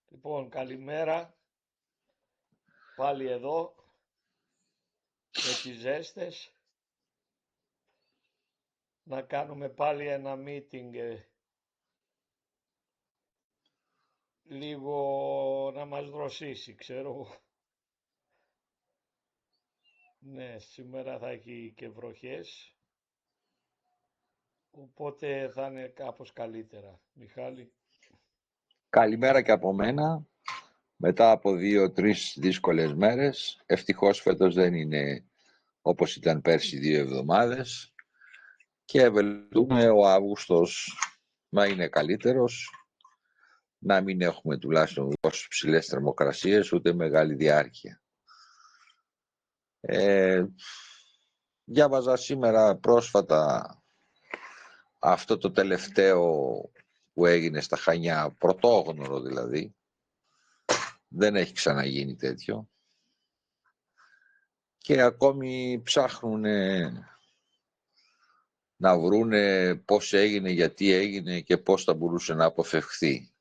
Λοιπόν, καλημέρα. Πάλι εδώ με τις ζέστες. Να κάνουμε πάλι ένα meeting. Λίγο να μας δροσίσει, ξέρω εγώ. Ναι, σήμερα θα έχει και βροχές. Οπότε θα είναι κάπως καλύτερα. Μιχάλη. Καλημέρα και από μένα. Μετά από 2-3 δύσκολες μέρες, ευτυχώς φέτος δεν είναι όπως ήταν πέρσι 2 εβδομάδες και ευελπιστούμε ο Αύγουστος να είναι καλύτερος, να μην έχουμε τουλάχιστον τόσο ψηλές θερμοκρασίες ούτε μεγάλη διάρκεια. Διάβαζα σήμερα πρόσφατα αυτό το τελευταίο που έγινε στα Χανιά, πρωτόγνωρο δηλαδή. Δεν έχει ξαναγίνει τέτοιο. Και ακόμη ψάχνουν να βρούνε πώς έγινε, γιατί έγινε και πώς θα μπορούσε να αποφευχθεί.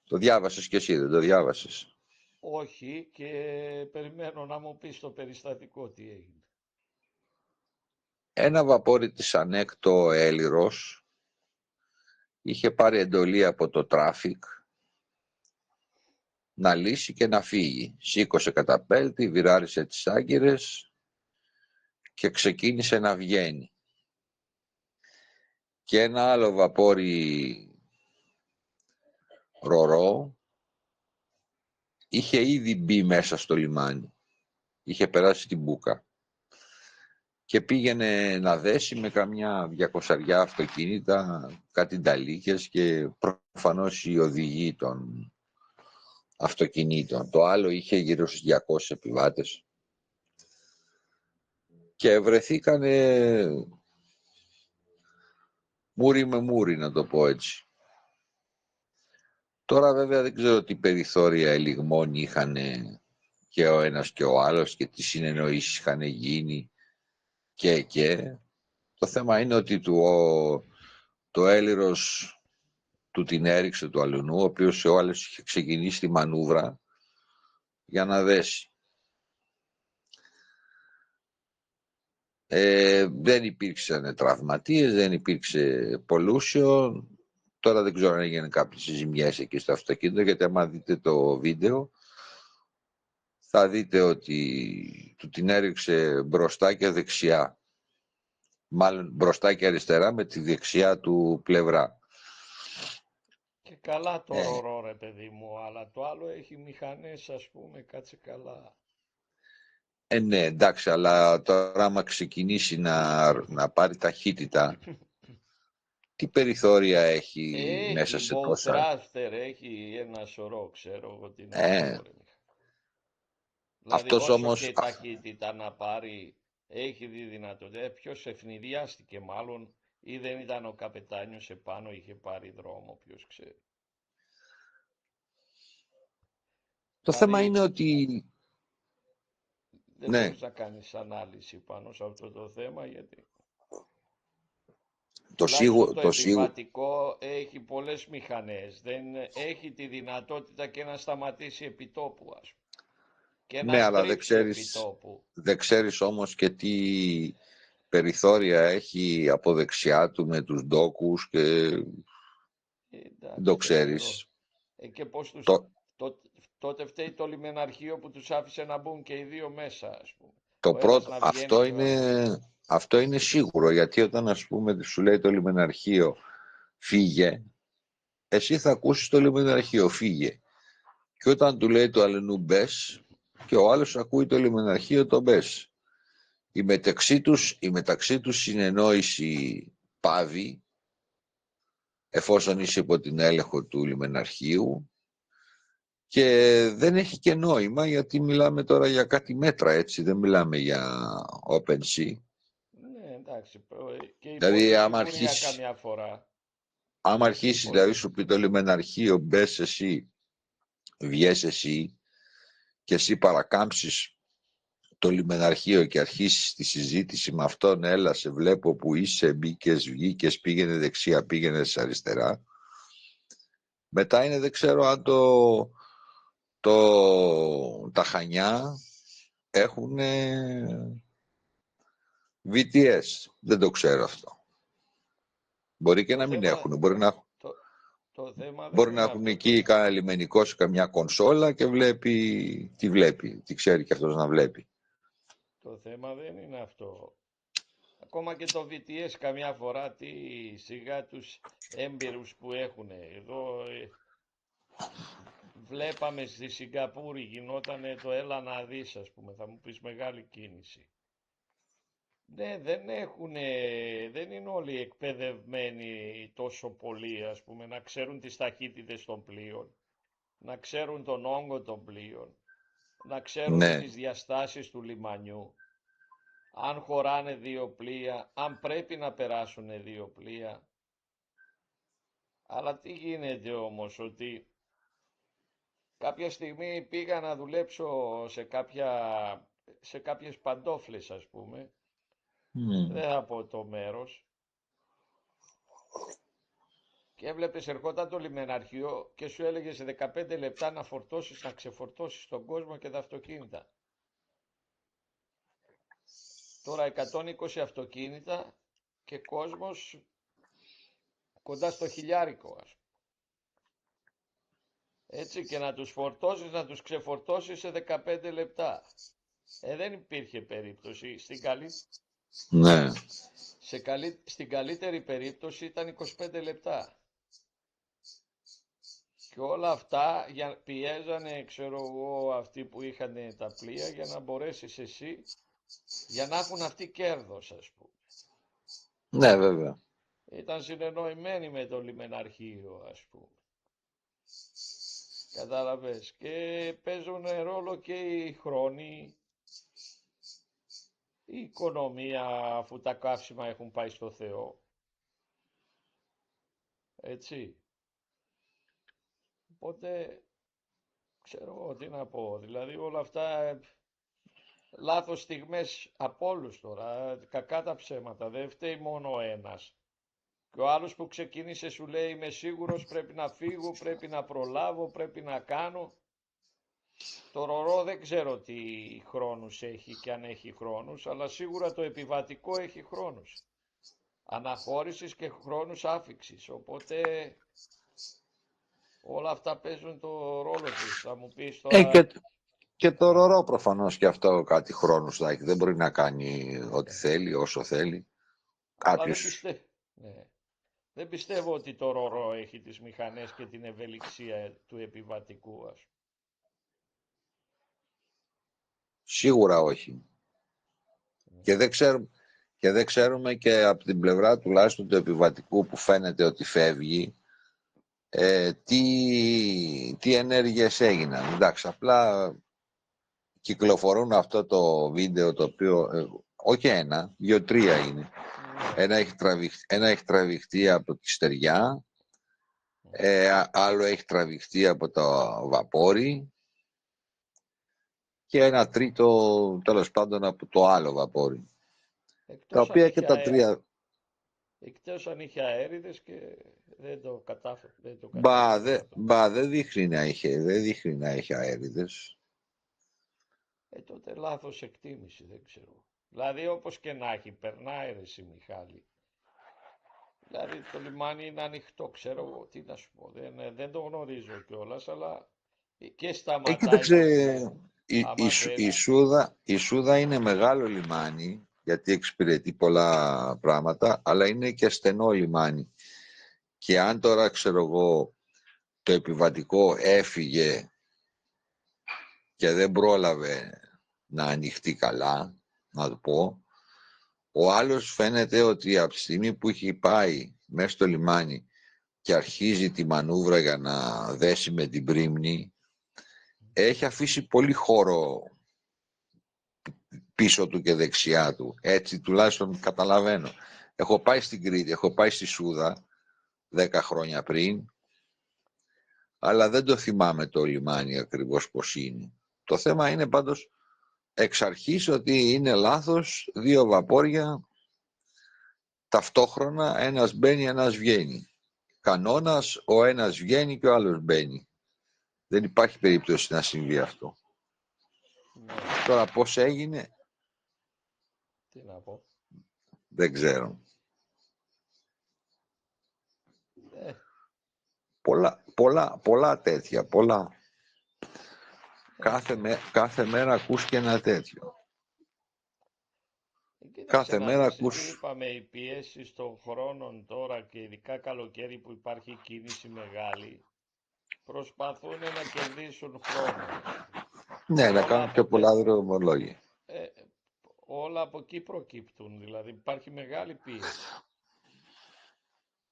Το διάβασες κι εσύ, δεν το διάβασες? Όχι, και περιμένω να μου πεις το περιστατικό τι έγινε. Ένα βαπόρι της Ανέκτο Έλιρος είχε πάρει εντολή από το τράφικ να λύσει και να φύγει. Σήκωσε καταπέλτη, βιράρισε τις άγκυρες και ξεκίνησε να βγαίνει. Και ένα άλλο βαπόρι Ρορό είχε ήδη μπει μέσα στο λιμάνι. Είχε περάσει την Μπούκα και πήγαινε να δέσει με καμιά 200 αυτοκίνητα, κάτι νταλίκες και προφανώς οι οδηγοί των αυτοκινήτων. Το άλλο είχε γύρω στους 200 επιβάτες και βρεθήκανε μούρι με μούρι, να το πω έτσι. Τώρα βέβαια δεν ξέρω τι περιθώρια ελιγμών είχαν και ο ένας και ο άλλος και τι συνεννοήσεις είχαν γίνει και. Το θέμα είναι ότι το Έλιρος του την έριξε του αλουνού, ο οποίος ο άλλος είχε ξεκινήσει τη μανούβρα για να δέσει. Δεν υπήρξαν τραυματίες, δεν υπήρξε pollution. Τώρα δεν ξέρω αν έγιναν κάποιες ζημιές εκεί στο αυτοκίνητο, γιατί άμα δείτε το βίντεο θα δείτε ότι του την έριξε μπροστά και δεξιά. Μάλλον μπροστά και αριστερά με τη δεξιά του πλευρά. Και καλά το ρορό ρε παιδί μου, αλλά το άλλο έχει μηχανές, ας πούμε, κάτσε καλά. Ναι, εντάξει, αλλά τώρα άμα ξεκινήσει να πάρει ταχύτητα, τι περιθώρια έχει μέσα σε Bow τόσα... thruster, έχει ένα σωρό, ξέρω εγώ τι να σου πω, ρε. Δηλαδή Αυτός όσο όμως... και ταχύτητα να πάρει, έχει δει δυνατότητα. Ποιος ευνηδιάστηκε μάλλον, ή δεν ήταν ο καπετάνιος επάνω, είχε πάρει δρόμο, ποιος ξέρει. Το Δηλαδή, θέμα είναι ότι... δεν μπορείς να κάνεις ανάλυση πάνω σε αυτό το θέμα, γιατί τουλάχιστον το επιβατικό έχει πολλές μηχανές, δεν έχει τη δυνατότητα και να σταματήσει επιτόπου, ας πούμε. Και ναι, να αλλά στρίψει επιτόπου. δεν ξέρεις όμως και τι περιθώρια έχει από δεξιά του με τους ντόκους και δεν το ξέρεις. Και πώς τους... Τότε φταίει το λιμεναρχείο που τους άφησε να μπουν και οι δύο μέσα, ας πούμε. Το πρώτο, αυτό είναι σίγουρο, γιατί όταν ας πούμε σου λέει το λιμεναρχείο φύγε, εσύ θα ακούσεις το λιμεναρχείο φύγε. Και όταν του λέει το αλληνού μπες, και ο άλλος ακούει το λιμεναρχείο το μπες. Η μεταξύ τους συνεννόηση πάβει, εφόσον είσαι υπό την έλεγχο του λιμεναρχείου, και δεν έχει και νόημα, γιατί μιλάμε τώρα για κάτι μέτρα, έτσι, δεν μιλάμε για open sea. Ναι, εντάξει, και η Δηλαδή, πόλη για καμιά φορά. Άμα αρχίσεις, δηλαδή σου πει το λιμεναρχείο, μπες εσύ, βγες εσύ, και εσύ παρακάμψεις το λιμεναρχείο και αρχίσεις τη συζήτηση με αυτόν, έλα σε βλέπω που είσαι, μπήκες, βγήκες, πήγαινε δεξιά, πήγαινε αριστερά, Μετά είναι, δεν ξέρω αν τα Χανιά έχουν VTS. Δεν το ξέρω αυτό. Μπορεί και να μην έχουν. Το θέμα δεν Μπορεί να είναι έχουν αυτό. εκεί κανένα λιμενικό σε καμιά κονσόλα και βλέπει. Τι ξέρει και αυτός να βλέπει. Το θέμα δεν είναι αυτό. Ακόμα και το VTS καμιά φορά σιγά τους έμπειρους που έχουν. Εδώ βλέπαμε στη Σιγκαπούρη γινόταν το έλα να δεις, ας πούμε, θα μου πεις μεγάλη κίνηση. Ναι, δεν είναι όλοι εκπαιδευμένοι τόσο πολύ, ας πούμε, να ξέρουν τις ταχύτητες των πλοίων, να ξέρουν τον όγκο των πλοίων, να ξέρουν Ναι. τις διαστάσεις του λιμανιού, αν χωράνε δύο πλοία, αν πρέπει να περάσουν δύο πλοία. Αλλά τι γίνεται όμως, ότι κάποια στιγμή πήγα να δουλέψω σε κάποιες παντόφλες, ας πούμε, δεν θα πω το μέρος, και έβλεπες ερχόταν το λιμεναρχείο και σου έλεγε σε 15 λεπτά να φορτώσεις, να ξεφορτώσεις τον κόσμο και τα αυτοκίνητα. Τώρα 120 αυτοκίνητα και κόσμος κοντά στο 1000, ας πούμε. Έτσι, και να τους φορτώσεις, να τους ξεφορτώσεις σε 15 λεπτά. Δεν υπήρχε περίπτωση. Ναι. Στην καλύτερη περίπτωση ήταν 25 λεπτά. Και όλα αυτά πιέζανε, ξέρω εγώ, αυτοί που είχαν τα πλοία για να μπορέσεις εσύ, για να έχουν αυτοί κέρδος, ας πούμε. Ναι, βέβαια. Ήταν συνεννοημένοι με το λιμεναρχείο, ας πούμε. Κατάλαβες. Και παίζουν ρόλο και οι χρόνοι, η οικονομία, αφού τα καύσιμα έχουν πάει στο Θεό. Έτσι. Οπότε, ξέρω εγώ τι να πω. Δηλαδή όλα αυτά λάθος στιγμές από όλους τώρα. Κακά τα ψέματα. Δεν φταίει μόνο ο ένας. Και ο άλλος που ξεκίνησε σου λέει είμαι σίγουρος, πρέπει να φύγω, πρέπει να προλάβω, πρέπει να κάνω. Το ρορό δεν ξέρω τι χρόνους έχει και αν έχει χρόνους, αλλά σίγουρα το επιβατικό έχει χρόνους αναχώρησης και χρόνους άφιξης. Οπότε όλα αυτά παίζουν το ρόλο τους. Θα μου πεις τώρα... Και το ρορό προφανώς και αυτό κάτι χρόνους θα έχει. Δεν μπορεί να κάνει ό,τι θέλει, όσο θέλει. Αλλά Κάποιος... δεν πιστεύω ότι το ρορό έχει τις μηχανές και την ευελιξία του επιβατικού, ας. Σίγουρα όχι. Και δεν ξέρουμε και από την πλευρά τουλάχιστον του επιβατικού που φαίνεται ότι φεύγει τι ενέργειες έγιναν. Εντάξει, απλά κυκλοφορούν αυτό το βίντεο το οποίο, όχι ένα, 2-3 είναι. Ένα έχει τραβηχτεί από τη στεριά, άλλο έχει τραβηχτεί από το βαπόρι και ένα τρίτο τέλος πάντων από το άλλο βαπόρι. Τα οποία και τα τρία... Εκτός αν είχε αέριδες και δεν το κατάφερε. Δεν δείχνει να είχε αέριδες. Τότε λάθος εκτίμηση, δεν ξέρω. Δηλαδή όπως και να έχει, περνάει ρε εσύ Μιχάλη. Δηλαδή το λιμάνι είναι ανοιχτό, ξέρω εγώ τι να σου πω. Δεν το γνωρίζω κιόλας, αλλά και σταματάει. Κοίταξε, η Σούδα είναι μεγάλο λιμάνι, γιατί εξυπηρετεί πολλά πράγματα, αλλά είναι και στενό λιμάνι. Και αν τώρα, ξέρω εγώ, το επιβατικό έφυγε και δεν πρόλαβε να ανοιχτεί καλά, να το πω, ο άλλος φαίνεται ότι από τη στιγμή που έχει πάει μέσα στο λιμάνι και αρχίζει τη μανούβρα για να δέσει με την πρίμνη, έχει αφήσει πολύ χώρο πίσω του και δεξιά του. Έτσι τουλάχιστον καταλαβαίνω. Έχω πάει στην Κρήτη, έχω πάει στη Σούδα 10 χρόνια πριν, αλλά δεν το θυμάμαι το λιμάνι ακριβώς πώς είναι. Το θέμα είναι πάντως εξ αρχής ότι είναι λάθος, δύο βαπόρια ταυτόχρονα, ένας μπαίνει, ένας βγαίνει. κανόνας, ο ένας βγαίνει και ο άλλος μπαίνει. Δεν υπάρχει περίπτωση να συμβεί αυτό. Ναι, Τώρα πώς έγινε, τι να πω. δεν ξέρω. Ε, Πολλά τέτοια, πολλά. ναι. Κάθε μέρα ακούς και ένα τέτοιο. Κοίταξε Κάθε να μέρα δεις, τι ακούς. είπαμε, η πίεση των χρόνων τώρα και ειδικά καλοκαίρι που υπάρχει κίνηση μεγάλη, προσπαθούν να κερδίσουν χρόνο. Ναι, να Όλα κάνουν πιο από, πολλά δρομολόγια. ε, όλα από εκεί προκύπτουν, δηλαδή υπάρχει μεγάλη πίεση.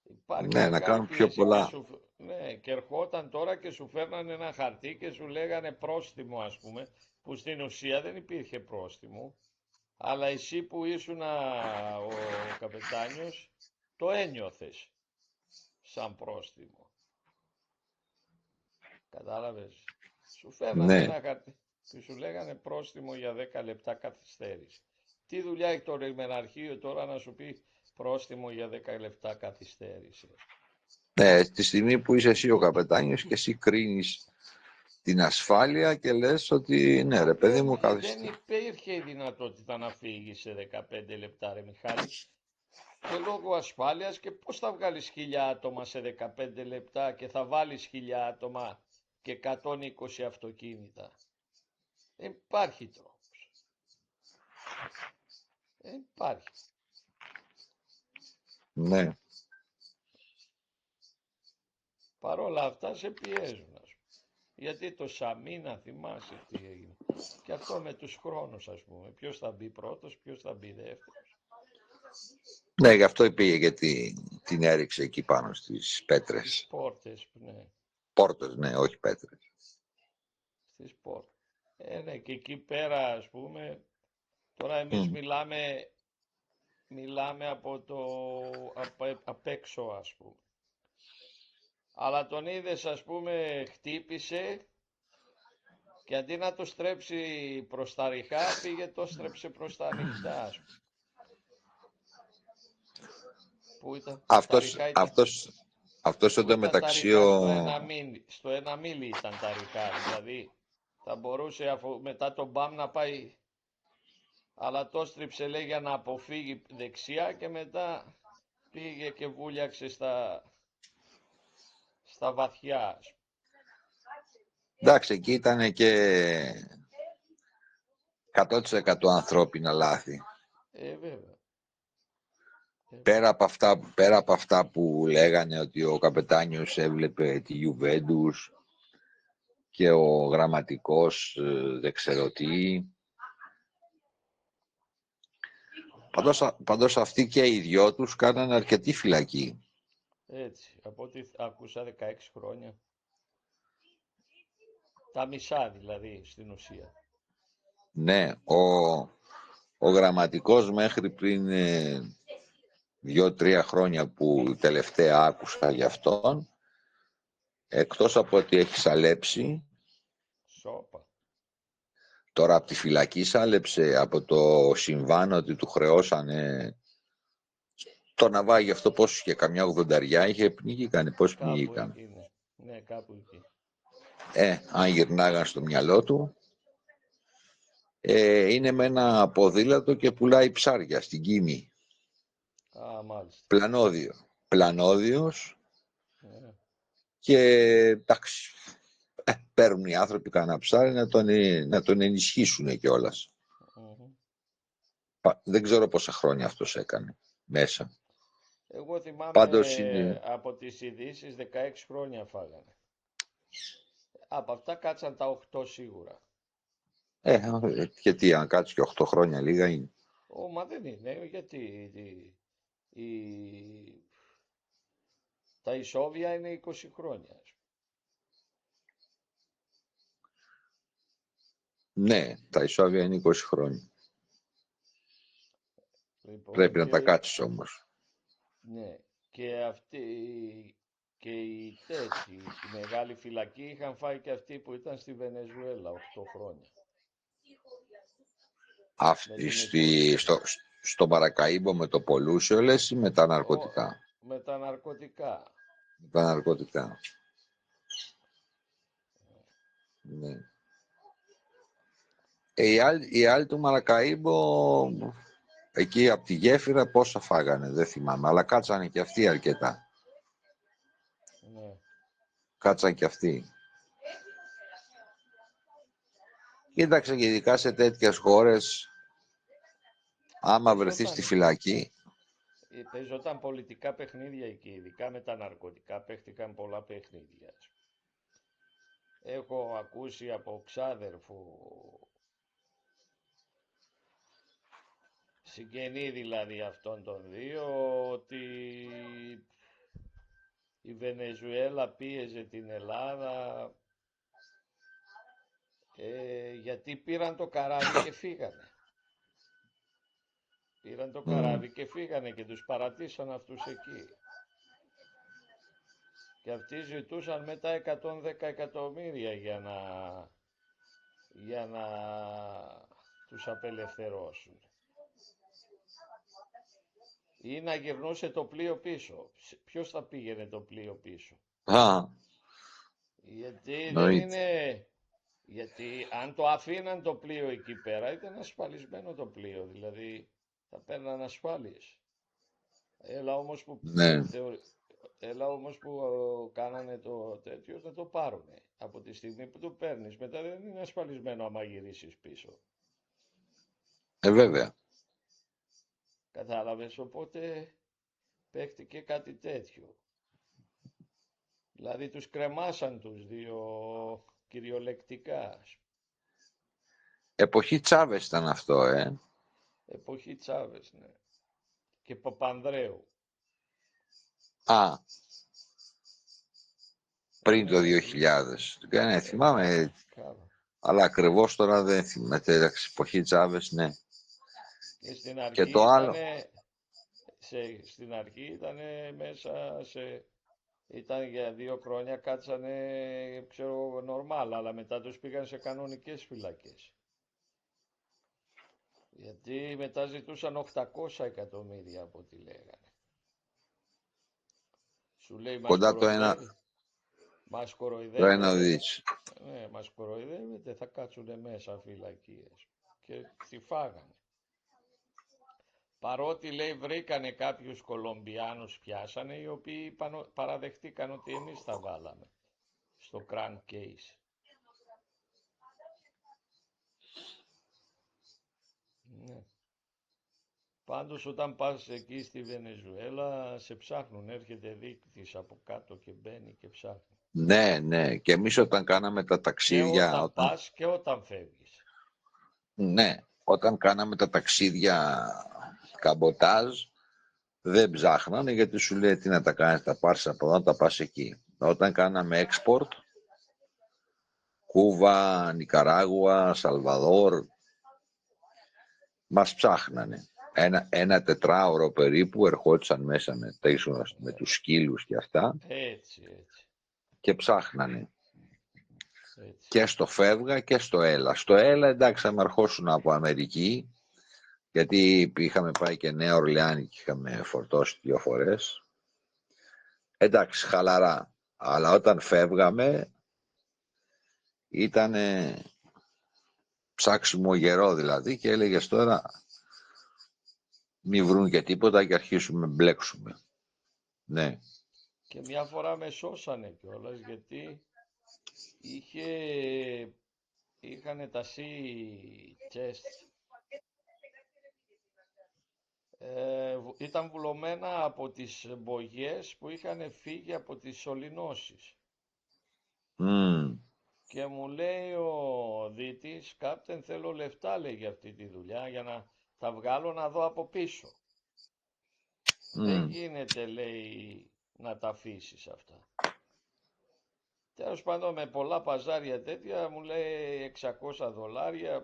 Υπάρχει Ναι, να μεγάλη κάνουν πιο πίεση και, πολλά. ναι, και ερχόταν τώρα και σου φέρνανε ένα χαρτί και σου λέγανε πρόστιμο, ας πούμε, που στην ουσία δεν υπήρχε πρόστιμο, αλλά εσύ που ήσουν ο καπετάνιος το ένιωθες σαν πρόστιμο. Κατάλαβες. Σου φέρνανε Ναι. ένα χαρτί και σου λέγανε πρόστιμο για 10 λεπτά καθυστέρηση. Τι δουλειά έχει το λιμεναρχείο τώρα να σου πει πρόστιμο για 10 λεπτά καθυστέρηση. Ναι, τη στιγμή που είσαι εσύ ο καπετάνιος και εσύ κρίνεις την ασφάλεια και λες ότι ναι ρε παιδί μου Δεν υπήρχε η δυνατότητα να φύγει σε 15 λεπτά, ρε Μιχάλη, και λόγω ασφάλειας, και πώς θα βγάλεις 1000 άτομα σε 15 λεπτά και θα βάλεις 1000 άτομα και 120 αυτοκίνητα. Δεν υπάρχει τρόπος. Δεν υπάρχει. Ναι. Παρ' όλα αυτά σε πιέζουν, ας πούμε. Γιατί το Σαμίνα, θυμάσαι τι έγινε. Και αυτό με τους χρόνους, ας πούμε. Ποιος θα μπει πρώτος, ποιος θα μπει δεύτερος. Ναι, γι' αυτό πήγε γιατί την έριξε εκεί πάνω στις πέτρες. Στις πόρτες, ναι. Πόρτες, ναι, όχι πέτρες. Στις πόρτες. Ναι, και εκεί πέρα, ας πούμε, τώρα εμείς μιλάμε απ' έξω, ας πούμε. Αλλά τον είδες, ας πούμε, χτύπησε και αντί να το στρέψει προς τα ριχά, πήγε το στρέψε προς τα ανοιχτά, ας πούμε. Πού ήταν, τα Αυτός, ριχά ήταν, αυτός, αυτός πού ήταν τα εντωμεταξύ ριχά στο 1 μίλι ήταν τα ριχά, δηλαδή θα μπορούσε αφού μετά τον μπαμ να πάει, αλλά το στρίψε λέει για να αποφύγει δεξιά και μετά πήγε και βούλιαξε στα βαθιά, ας πούμε. εντάξει, εκεί ήταν και 100% ανθρώπινα λάθη. Βέβαια. Πέρα από αυτά που λέγανε ότι ο καπετάνιος έβλεπε τη Γιουβέντους και ο γραμματικός δεν ξέρω τι. Πάντως αυτοί και οι δυο τους κάνανε αρκετή φυλακή. Έτσι, από ό,τι άκουσα 16 χρόνια. Τα μισά δηλαδή στην ουσία. Ναι, ο γραμματικός μέχρι πριν 2-3 χρόνια που τελευταία άκουσα για αυτόν, εκτός από ότι έχει σαλέψει, Σόπα. τώρα από τη φυλακή σάλεψε, από το συμβάν ότι του χρεώσανε το ναυάγι αυτό πόσο και καμιά 80 είχε πνίγηκαν, πώς Κάπου πνίγηκαν. εκεί, ναι. Ναι, κάπου εκεί. Αν γυρνάγαν στο μυαλό του, είναι με ένα ποδήλατο και πουλάει ψάρια στην Κίμη. Α, μάλιστα. Πλανόδιος Ναι. και εντάξει, παίρνουν οι άνθρωποι κανένα ψάρι να τον ενισχύσουν κιόλας. Μμμ. Δεν ξέρω πόσα χρόνια αυτός έκανε μέσα. Εγώ θυμάμαι Πάντως είναι... από τις ειδήσεις 16 χρόνια φάγανε. Από αυτά κάτσαν τα 8 σίγουρα. Γιατί αν κάτσει και 8 χρόνια λίγα είναι. Μα δεν είναι, γιατί τα ισόβια είναι 20 χρόνια. Ναι, τα ισόβια είναι 20 χρόνια. Λοιπόν, Πρέπει να τα κάτσεις όμως. ναι, και αυτοί και οι τέτοιοι, τη μεγάλη φυλακή είχαν φάει και αυτοί που ήταν στη Βενεζουέλα 8 χρόνια. Με την Στο Μαρακαΐμπο με το Πολούσιο λες ή με τα ναρκωτικά. με τα ναρκωτικά. τα ναρκωτικά. Ναι. Οι άλλοι του Μαρακαΐμπο, εκεί από τη γέφυρα πόσα φάγανε, δεν θυμάμαι, αλλά κάτσανε και αυτοί αρκετά. Ναι. Κάτσαν και αυτοί. Κοίταξε, και ειδικά σε τέτοιες χώρες, άμα βρεθεί στη φυλακή... Παίζονταν πολιτικά παιχνίδια εκεί, ειδικά με τα ναρκωτικά, παίχτηκαν πολλά παιχνίδια. Έχω ακούσει από ξάδερφο, συγγενή δηλαδή αυτών των δύο, ότι η Βενεζουέλα πίεζε την Ελλάδα γιατί πήραν το καράβι και φύγανε. Πήραν το καράβι και φύγανε και τους παρατήσαν αυτούς εκεί. Και αυτοί ζητούσαν μετά 110 εκατομμύρια για να τους απελευθερώσουν. Ή να γυρνούσε το πλοίο πίσω. Ποιος θα πήγαινε το πλοίο πίσω? Γιατί δεν είναι... Γιατί αν το αφήναν το πλοίο εκεί πέρα, ήταν ασφαλισμένο το πλοίο, δηλαδή θα παίρναν ασφάλειες. Έλα όμως που, Ναι. Έλα όμως που κάνανε το τέτοιο να το πάρουνε. Από τη στιγμή που το παίρνεις, μετά δεν είναι ασφαλισμένο άμα γυρίσεις πίσω. Βέβαια. Κατάλαβες, οπότε παίχτηκε κάτι τέτοιο. Δηλαδή τους κρεμάσαν τους δύο κυριολεκτικά. Εποχή Τσάβες ήταν αυτό, Εποχή Τσάβες, ναι. Και Παπανδρέου. Πριν το 2000. Ναι, θυμάμαι, αλλά ακριβώς τώρα δεν θυμάμαι. Εποχή Τσάβες, ναι. Και στην αρχή και το άλλο. Στην αρχή ήταν μέσα σε... Ήταν για 2 χρόνια, κάτσανε, ξέρω, νορμάλ, αλλά μετά τους πήγαν σε κανονικές φυλακές. Γιατί μετά ζητούσαν 800 εκατομμύρια από ό,τι λέγανε. Σου λέει μας Κοντά κοροϊδεύει. Μας το ένα κοροϊδεύετε. δις. Ναι, μας κοροϊδεύετε, θα κάτσουνε μέσα φυλακίες. Και τι φάγανε. Παρότι λέει βρήκανε κάποιους Κολομπιάνους, πιάσανε, οι οποίοι παραδεχτήκαν ότι εμείς τα βάλαμε στο Grand Case. Ναι. Πάντως όταν πας εκεί στη Βενεζουέλα σε ψάχνουν, έρχεται δείκτης από κάτω και μπαίνει και ψάχνει. Ναι, ναι, και εμείς όταν κάναμε τα ταξίδια... Και όταν πας και όταν φεύγεις. Ναι, όταν κάναμε τα ταξίδια καμποτάζ, δεν ψάχνανε, γιατί σου λέει τι να τα κάνεις, τα πάρεις από εδώ, τα πας εκεί. Όταν κάναμε export, Κούβα, Νικαράγουα, Σαλβαδόρ, μας ψάχνανε. Ένα τετράωρο περίπου ερχόντουσαν μέσα με τους σκύλους και αυτά. Έτσι. Και ψάχνανε. Έτσι. Και στο φεύγα και στο έλα. Στο έλα, εντάξει, θα με αρχώσουν από Αμερική, γιατί είχαμε πάει και Νέα Ορλεάνη και είχαμε φορτώσει 2 φορές. Εντάξει, χαλαρά. Αλλά όταν φεύγαμε, ήτανε ψάξιμο γερό δηλαδή, και έλεγες τώρα μη βρουν και τίποτα και αρχίσουμε μπλέξουμε. Ναι. Και μια φορά με σώσανε κιόλας, γιατί είχανε τα sea chest. Ήταν βουλωμένα από τις μπογιές που είχαν φύγει από τις σωληνώσεις. Και μου λέει ο δίτης, κάπτεν, θέλω λεφτά, λέει, για αυτή τη δουλειά, για να τα βγάλω να δω από πίσω. Δεν γίνεται, λέει, να τα αφήσεις αυτά. Τέλος πάντων, με πολλά παζάρια τέτοια, μου λέει $600,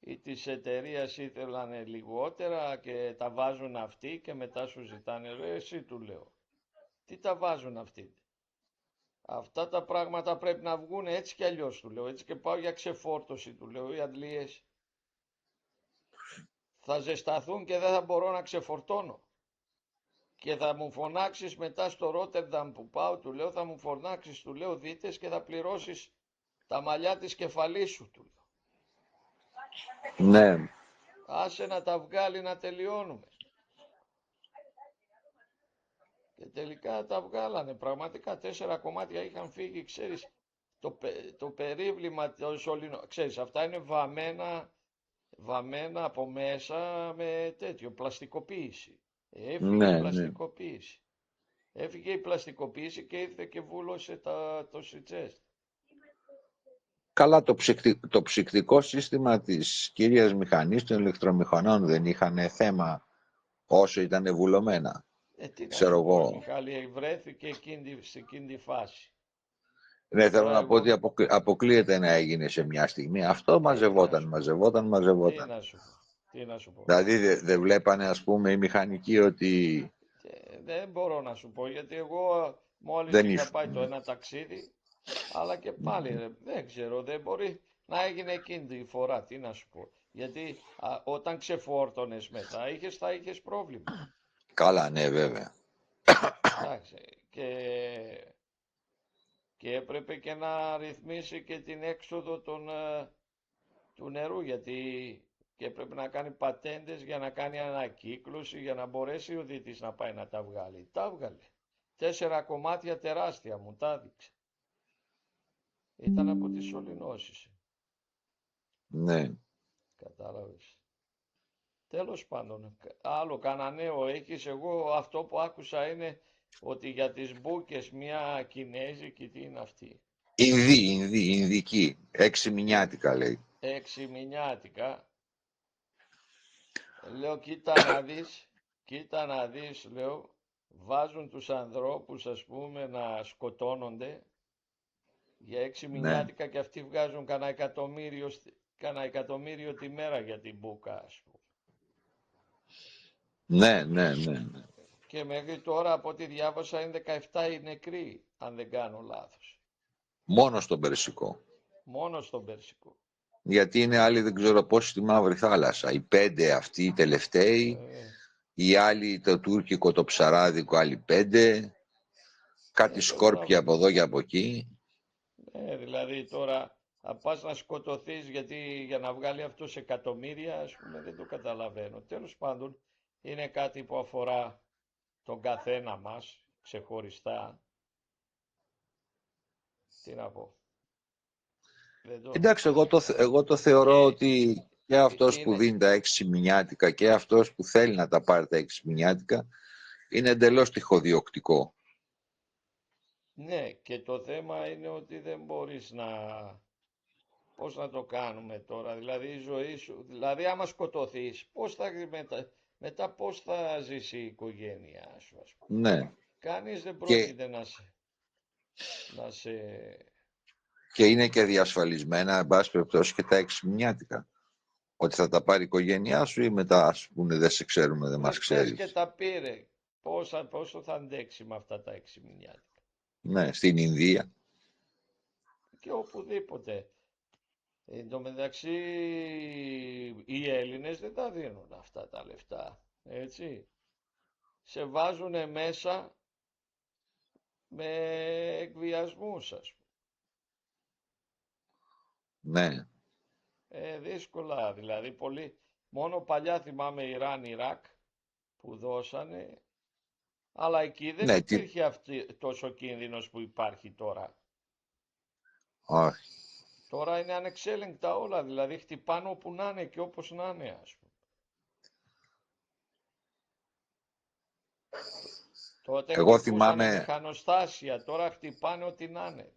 ή της εταιρείας ήθελαν λιγότερα και τα βάζουν αυτοί και μετά σου ζητάνε. Ρε, εσύ, του λέω, τι τα βάζουν αυτοί? Αυτά τα πράγματα πρέπει να βγουν έτσι κι αλλιώς, του λέω, έτσι και πάω για ξεφόρτωση, του λέω, οι αντλίες θα ζεσταθούν και δεν θα μπορώ να ξεφορτώνω. και θα μου φωνάξεις μετά στο Ρότερνταμ που πάω, του λέω, θα μου φωνάξεις, του λέω, δίτες και θα πληρώσεις τα μαλλιά της κεφαλής σου, του λέω. Ναι. Άσε να τα βγάλει να τελειώνουμε. Και τελικά τα βγάλανε. Πραγματικά 4 κομμάτια είχαν φύγει, ξέρεις, το περίβλημα, ξέρεις, αυτά είναι βαμμένα από μέσα με τέτοιο, πλαστικοποίηση. Έφυγε η Ναι, ναι. πλαστικοποίηση. Έφυγε η πλαστικοποίηση και ήρθε και βούλωσε το σιτζέστ. Καλά, το ψυκτικό σύστημα της κύριας μηχανής των ηλεκτρομηχανών δεν είχαν θέμα όσο ήταν βουλωμένα. Τι να Ξέρω σου πω, εγώ. Μιχάλη, βρέθηκε σε εκείνη τη φάση. Ναι, θέλω Τώρα να πω ότι εγώ, αποκλείεται να έγινε σε μια στιγμή. Αυτό τι να μαζευόταν, σου πω, τι μαζευόταν. να σου πω, τι να σου πω. Δηλαδή δεν βλέπανε, ας πούμε, οι μηχανικοί ότι Δεν μπορώ να σου πω, γιατί εγώ μόλις δεν είχα πάει ήσουν. το ένα ταξίδι, αλλά και πάλι δεν ξέρω, δεν μπορεί να έγινε εκείνη τη φορά, τι να σου πω. Γιατί όταν ξεφόρτωνες μετά, θα είχες πρόβλημα. Καλά, ναι, βέβαια. Εντάξει, και έπρεπε και να ρυθμίσει και την έξοδο του νερού, γιατί και έπρεπε να κάνει πατέντες για να κάνει ανακύκλωση, για να μπορέσει ο δίτης να πάει να τα βγάλει. Τα βγάλε. 4 κομμάτια τεράστια μου τα έδειξε. Ήταν από τις σωληνώσεις. Ναι. Κατάλαβες. Τέλος πάντων, άλλο κανένα νέο έχεις? Εγώ αυτό που άκουσα είναι ότι για τις μπούκες μια κινέζικη, τι είναι αυτή? Ινδική. 6 Η μηνιάτικα λέει. 6 μηνιάτικα. Λέω κοίτα να δεις, λέω, βάζουν τους ανθρώπους, ας πούμε, να σκοτώνονται για 6 Ναι. μηνιάτικα και αυτοί βγάζουν κανένα εκατομμύριο τη μέρα για την μπούκα, ας πούμε. Ναι, ναι, ναι, ναι. Και μέχρι τώρα από ό,τι διάβασα είναι 17 οι νεκροί, αν δεν κάνω λάθος. Μόνο στον Περσικό. Μόνο στον Περσικό. Γιατί είναι άλλοι δεν ξέρω πώς στη Μαύρη Θάλασσα. Οι 5 αυτοί οι τελευταίοι, Ε, οι άλλοι το τουρκικό το ψαράδικο, άλλοι 5, κάτι σκόρπια από εδώ και από εκεί. δηλαδή τώρα θα πας να σκοτωθείς γιατί για να βγάλει αυτός εκατομμύρια, ας πούμε, δεν το καταλαβαίνω. Τέλος πάντων, είναι κάτι που αφορά τον καθένα μας ξεχωριστά. Τι να πω. Δεν το... Εντάξει, εγώ το θεωρώ Και ότι και αυτός που είναι... δίνει τα 6 μηνιάτικα και αυτός που θέλει να τα πάρει τα 6 μηνιάτικα είναι εντελώς τυχοδιοκτικό. Ναι, και το θέμα είναι ότι δεν μπορείς να... Πώς να το κάνουμε τώρα, δηλαδή η ζωή σου, δηλαδή άμα σκοτωθείς, μετά πώς θα ζήσει η οικογένειά σου, ας πούμε. Ναι. Κανείς δεν Και, πρόκειται να σε... και είναι και διασφαλισμένα, εν πάση περιπτώσει, και τα 6 μηνιάτικα. Ότι θα τα πάρει η οικογένειά σου ή μετά, ας πούμε, δεν σε ξέρουμε, δεν μας Χτες και ξέρεις. τα πήρε. Πόσο θα αντέξει με αυτά τα 6 μηνιάτικα. Ναι, στην Ινδία. Και οπουδήποτε. Εν τω μεταξύ οι Έλληνες δεν τα δίνουν αυτά τα λεφτά. Έτσι. Σε βάζουνε μέσα με εκβιασμούς, ας πούμε. Ναι. Δύσκολα, δηλαδή πολύ. Μόνο παλιά θυμάμαι Ιράν-Ιράκ που δώσανε, αλλά εκεί δεν Ναι, υπήρχε τόσο κίνδυνος που υπάρχει τώρα. όχι. Τώρα είναι ανεξέλεγκτα όλα, δηλαδή χτυπάνε όπου να είναι και όπως να είναι, ας πούμε. Τότε Εγώ χτυπούσανε θυμάμαι, μηχανοστάσια, τώρα χτυπάνε ό,τι να είναι.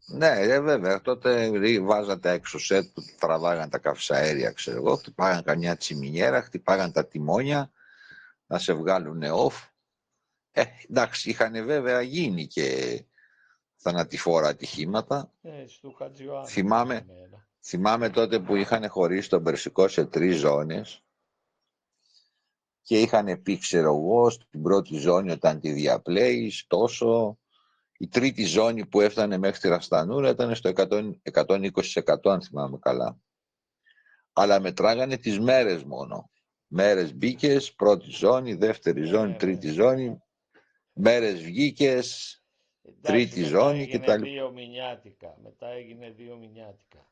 ναι, βέβαια, τότε βάζαν τα εξωσέτ που τραβάγαν τα καυσαέρια, ξέρω εγώ, χτυπάγαν καμιά τσιμινιέρα, χτυπάγαν τα τιμόνια να σε βγάλουν off. Εντάξει, είχαν βέβαια γίνει και θανατηφόρα ατυχήματα. Στου Χατζιωάννου Θυμάμαι, θυμάμαι ένα. θυμάμαι τότε που είχαν χωρίσει τον Περσικό σε 3 ζώνες και είχαν πει, ξέρω εγώ, στην πρώτη ζώνη όταν τη διαπλέεις τόσο. Η τρίτη ζώνη που έφτανε μέχρι τη Ραστανούρα ήταν στο 120% αν θυμάμαι καλά. Αλλά μετράγανε τις μέρες μόνο. Μέρες μπήκες, πρώτη ζώνη, δεύτερη ζώνη, τρίτη ζώνη, μέρες βγήκες, Εντάξει, τρίτη μετά ζώνη έγινε κτλ. 2 μηνιάτικα. Μετά έγινε 2 μηνιάτικα.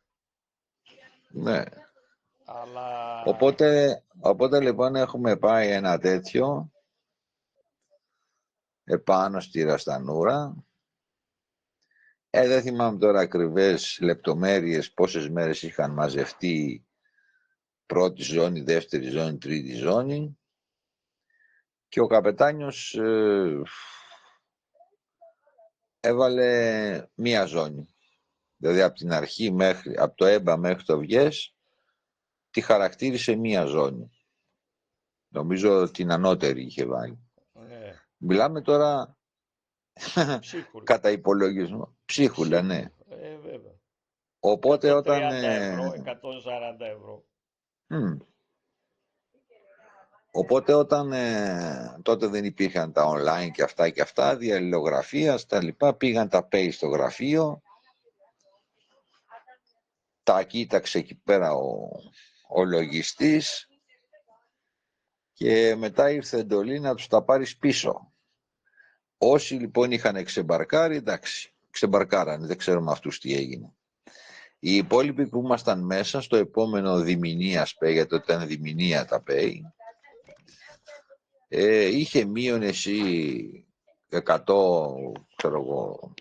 Ναι. Αλλά... Οπότε λοιπόν έχουμε πάει ένα τέτοιο επάνω στη Ραστανούρα. Δεν θυμάμαι τώρα ακριβές λεπτομέρειες πόσες μέρες είχαν μαζευτεί πρώτη ζώνη, δεύτερη ζώνη, τρίτη ζώνη, και ο καπετάνιος έβαλε μία ζώνη. Δηλαδή από την αρχή από το Έμπα μέχρι το Βιές τη χαρακτήρισε μία ζώνη. Νομίζω την ανώτερη είχε βάλει. Ναι. Μιλάμε τώρα Ψίχουλα. κατά υπολογισμό. Ψίχουλα, ναι. Βέβαια. Οπότε 130 όταν... ευρώ, 140 ευρώ. Οπότε όταν τότε δεν υπήρχαν τα online και αυτά, διαλληλογραφία, στα λοιπά, πήγαν τα pay στο γραφείο, τα κοίταξε εκεί πέρα ο λογιστής και μετά ήρθε εντολή να τους τα πάρεις πίσω. Όσοι λοιπόν είχαν ξεμπαρκάρει, εντάξει, ξεμπαρκάρανε, δεν ξέρουμε αυτούς τι έγινε. Οι υπόλοιποι που ήμασταν μέσα στο επόμενο διμηνίας pay, γιατί ήταν διμηνία τα pay, είχε μείον εσύ 100, ξέρω εγώ,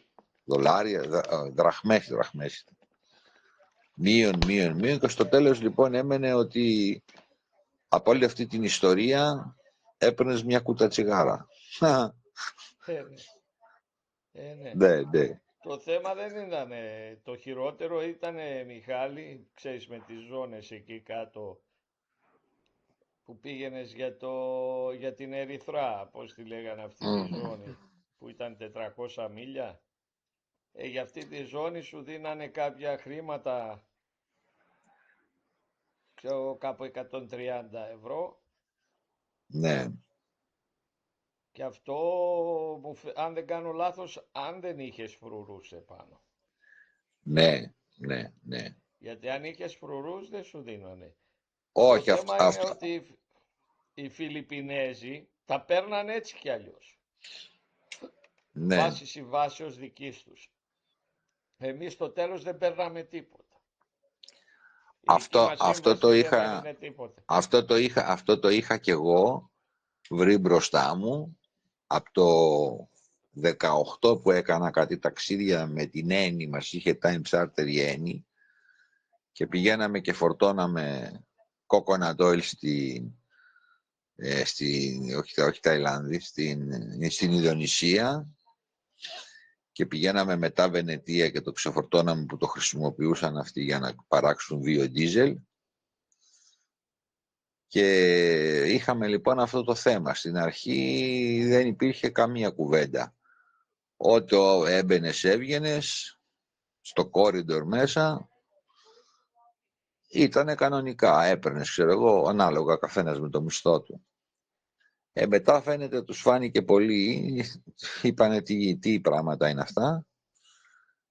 δολάρια, δραχμές. Μείον, και στο τέλος λοιπόν έμενε ότι από όλη αυτή την ιστορία έπαιρνες μια κούτα τσιγάρα. Ναι. Ναι. Το θέμα δεν ήταν, το χειρότερο ήταν, Μιχάλη, ξέρεις, με τις ζώνες εκεί κάτω που πήγαινες για την Ερυθρά, πώς τη λέγανε αυτή τη ζώνη, που ήταν 400 μίλια. Για αυτή τη ζώνη σου δίνανε κάποια χρήματα, ξέρω, κάπου 130 ευρώ. Ναι. Και αυτό, αν δεν κάνω λάθος, αν δεν είχες φρουρούς επάνω. Ναι. Γιατί αν είχες φρουρούς δεν σου δίνανε. Το Όχι, θέμα είναι ότι οι Φιλιππινέζοι τα παίρνανε έτσι κι αλλιώς. Ναι. Βάσει συμβάσεως δικής τους. Εμείς στο τέλος δεν παίρναμε τίποτα. Η δική μας σύμβαση δεν έδινε τίποτα. Αυτό το είχα κι εγώ βρει μπροστά μου από το 18 που έκανα κάτι ταξίδια με την Έννη, μας είχε time charter η Έννη και πηγαίναμε και φορτώναμε coconut oil όχι Ταϊλάνδη, στην Ινδονησία, και πηγαίναμε μετά Βενετία και το ξεφορτώναμε που το χρησιμοποιούσαν αυτοί για να παράξουν βιοντίζελ. Και είχαμε λοιπόν αυτό το θέμα. Στην αρχή δεν υπήρχε καμία κουβέντα. Ό,τι έμπαινες έβγαινες στο corridor μέσα, ήτανε κανονικά. Έπαιρνες, ξέρω εγώ, ανάλογα καθένας με το μισθό του. Μετά φαίνεται τους φάνηκε πολύ, είπανε τι πράγματα είναι αυτά.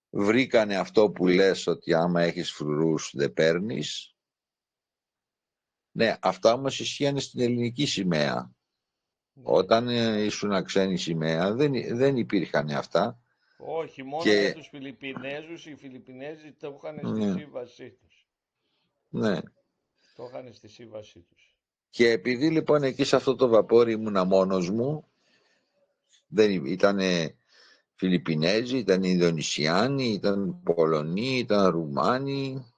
Βρήκανε αυτό που λες ότι άμα έχεις φρουρούς δεν παίρνεις. Ναι, αυτά όμως ισχύανε στην ελληνική σημαία. Όταν ήσουν ξένη σημαία δεν υπήρχαν αυτά. Όχι, μόνο για τους Φιλιππινέζους. Οι Φιλιππινέζοι το είχαν στη σύμβασή τους. Ναι. Το είχαν στη σύμβασή τους. Και επειδή λοιπόν εκεί σε αυτό το βαπόρι ήμουνα μόνος μου, ήταν Φιλιππινέζοι, ήταν Ινδονησιάνοι, ήταν Πολωνοί, ήταν Ρουμάνοι,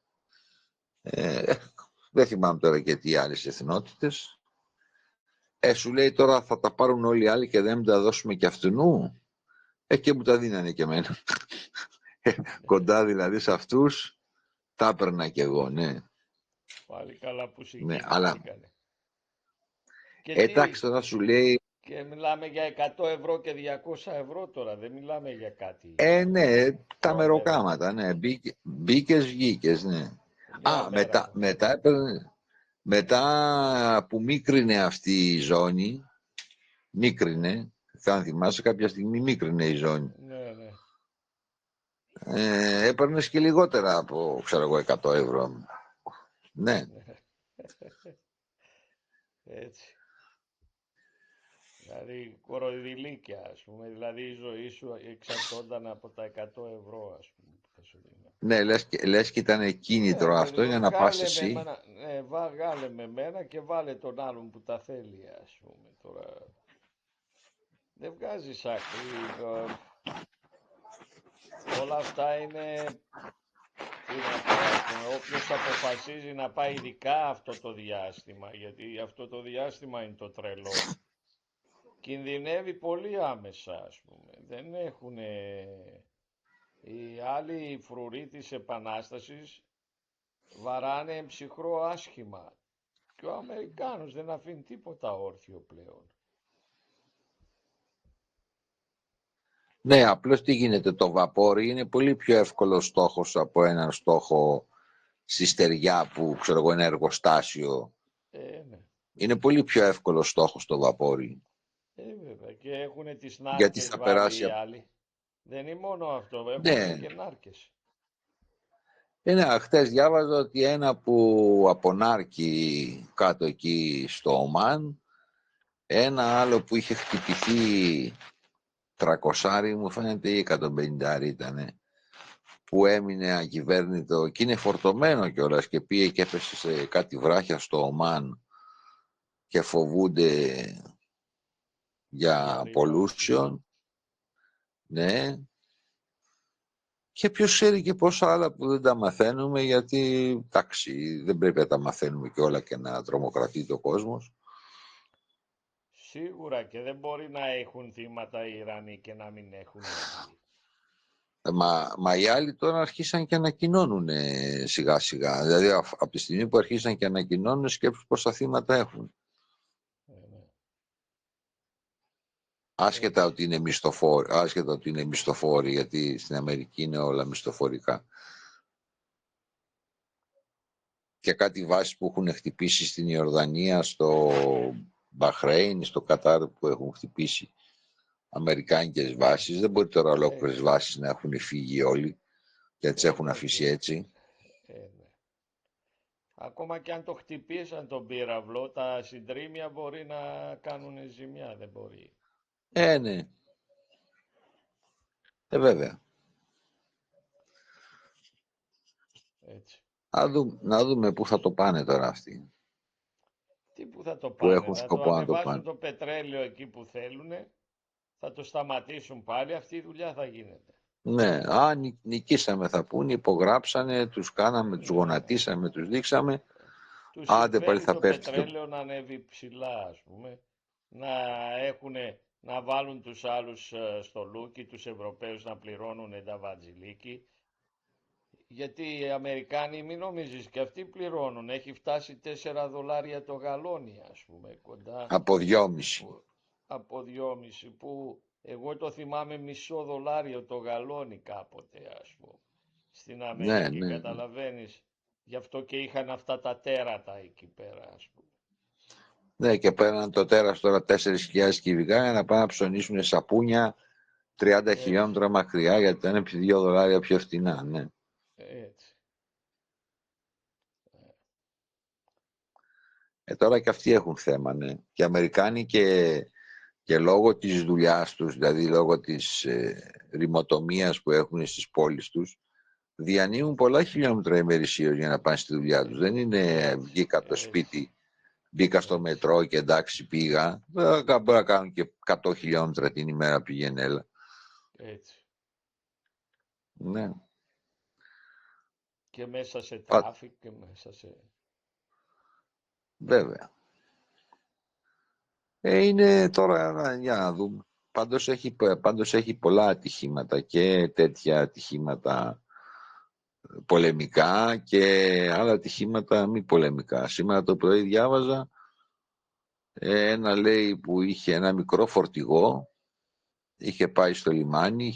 δεν θυμάμαι τώρα και τι άλλες εθνότητες. Σου λέει τώρα θα τα πάρουν όλοι οι άλλοι και δεν τα δώσουμε και αυτού. Και μου τα δίνανε και εμένα. Κοντά δηλαδή σε αυτούς τα έπαιρνα κι εγώ, ναι. Πάλι καλά που Ναι, αλλά και εντάξει τώρα σου λέει. Και μιλάμε για 100 ευρώ και 200 ευρώ τώρα, δεν μιλάμε για κάτι. Ναι, τα μεροκάματα, ναι. Μπήκες, βγήκες, ναι. Μετά που μίκρινε αυτή η ζώνη, θα θυμάσαι κάποια στιγμή μίκρινε η ζώνη. Ναι. Έπαιρνες και λιγότερα από, ξέρω εγώ, 100 ευρώ. Ναι. Έτσι. Δηλαδή κοροϊδηλίκια, ας πούμε. Δηλαδή η ζωή σου εξαρτώνταν από τα 100 ευρώ, ας πούμε, που θα σου δίνω. Ναι, λες και ήταν κίνητρο αυτό για να πας εσύ. Βγάλε με μένα και βάλε τον άλλον που τα θέλει, ας πούμε. Τώρα δεν βγάζεις άκρη. Όλα αυτά είναι, τι να πω, ας πούμε, όποιος αποφασίζει να πάει ειδικά αυτό το διάστημα, γιατί αυτό το διάστημα είναι το τρελό, κινδυνεύει πολύ άμεσα, ας πούμε. Δεν έχουν... Οι άλλοι φρουροί της Επανάστασης βαράνε ψυχρό άσχημα και ο Αμερικάνος δεν αφήνει τίποτα όρθιο πλέον. Ναι, απλώς τι γίνεται, το βαπόρι είναι πολύ πιο εύκολος στόχος από έναν στόχο στη στεριά που, ξέρω εγώ, είναι εργοστάσιο. Ναι. Είναι πολύ πιο εύκολος στόχος το βαπόρι. Βέβαια. Και έχουν τις Γιατί νάρκες θα βάλει περάσει... οι άλλοι. Δεν είναι μόνο αυτό, έχουν Ναι, και νάρκες. χτες διάβαζα ότι ένα που απονάρκει κάτω εκεί στο Ομάν, ένα άλλο που είχε χτυπηθεί 300, μου φαίνεται, ή 150 ήτανε, που έμεινε ακυβέρνητο και είναι φορτωμένο κιόλας και πήγε και έπεσε σε κάτι βράχια στο Ομάν και φοβούνται για Ρήπανση. pollution. Ναι. Και ποιος ξέρει και πόσα άλλα που δεν τα μαθαίνουμε, γιατί εντάξει, δεν πρέπει να τα μαθαίνουμε και όλα και να τρομοκρατεί ο κόσμος. Σίγουρα, και δεν μπορεί να έχουν θύματα οι Ιρανοί και να μην έχουν οι άλλοι. Μα οι άλλοι τώρα αρχίσαν και ανακοινώνουν σιγά σιγά. Δηλαδή από τη στιγμή που αρχίσαν και ανακοινώνουν, σκέψου πόσα θύματα έχουν. Ναι. Άσχετα Έτσι. ότι είναι μισθοφόροι, γιατί στην Αμερική είναι όλα μισθοφορικά. Και κάτι βάσεις που έχουν χτυπήσει στην Ιορδανία, στο Μπαχρέιν, στο Κατάρ, που έχουν χτυπήσει αμερικάνικες βάσεις. Δεν μπορεί τώρα ολόκληρες βάσεις να έχουν φύγει όλοι και τις έχουν Ναι, αφήσει έτσι. ναι. Ακόμα και αν το χτυπήσαν τον πύραυλο, τα συντρίμμια μπορεί να κάνουν ζημιά, δεν μπορεί. Ναι. Βέβαια. Έτσι. Να δούμε πού θα το πάνε τώρα αυτοί. Τι που θα το Που πάνε, έχουν θα το σκοπό να το ανεβάσουν πάνε. το πετρέλαιο εκεί που θέλουνε, θα το σταματήσουν πάλι, αυτή η δουλειά θα γίνεται. Ναι, νικήσαμε θα πούνε, υπογράψανε, τους κάναμε, τους Ναι. γονατίσαμε, τους δείξαμε. Τους Άντε πάλι συμφέρει θα το πέφτει πετρέλαιο να ανέβει ψηλά, ας πούμε, να να βάλουν τους άλλους στο λούκι, τους Ευρωπαίους να πληρώνουν τα βατζιλίκι, γιατί οι Αμερικάνοι, μην νομίζεις, και αυτοί πληρώνουν, έχει φτάσει $4 το γαλόνι, ας πούμε, κοντά. από 2,5. Από 2,5, που εγώ το θυμάμαι $0,5 το γαλόνι κάποτε, ας πούμε, στην Ναι, Αμερική, ναι, ναι. καταλαβαίνεις. Γι' αυτό και είχαν αυτά τα τέρατα εκεί πέρα, ας πούμε. Ναι, και παίρναν το τέρας τώρα 4.000 κυβικά για να πάνε να ψωνίσουν σαπούνια 30 Έτσι, χιλιόμετρα μακριά, γιατί ήταν $2 πιο φτηνά, ναι. έτσι. Τώρα και αυτοί έχουν θέμα, ναι. Και οι Αμερικάνοι και λόγω της δουλειάς τους, δηλαδή λόγω της ρημοτομίας που έχουν στις πόλεις τους, διανύουν πολλά χιλιόμετρα ημερησίως για να πάνε στη δουλειά τους. Δεν είναι Έτσι, βγήκα από το έτσι, σπίτι, μπήκα στο έτσι, μετρό και εντάξει πήγα. Μπορεί να κάνουν και 100 χιλιόμετρα την ημέρα πηγαίνει έλα. έτσι. Ναι. Και μέσα σε τράφικ και μέσα σε... Βέβαια. Είναι τώρα, για να δούμε. Πάντως έχει πολλά ατυχήματα και τέτοια ατυχήματα πολεμικά και άλλα ατυχήματα μη πολεμικά. Σήμερα το πρωί διάβαζα ένα, λέει, που είχε ένα μικρό φορτηγό, είχε πάει στο λιμάνι,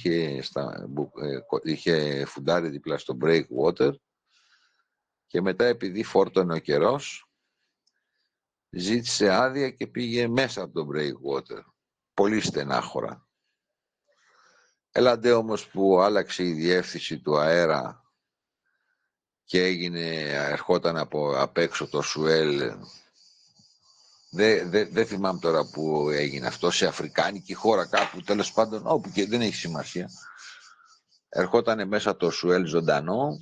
είχε φουντάρει δίπλα στο breakwater και μετά, επειδή φόρτωνε ο καιρός, ζήτησε άδεια και πήγε μέσα από το breakwater. Πολύ στενάχωρα. Έλαντε όμως που άλλαξε η διεύθυνση του αέρα και ερχόταν απ' έξω το σουέλ Δεν θυμάμαι τώρα που έγινε αυτό, σε αφρικάνικη χώρα κάπου, τέλος πάντων, όπου και δεν έχει σημασία. Ερχότανε μέσα το Σουέλ ζωντανό,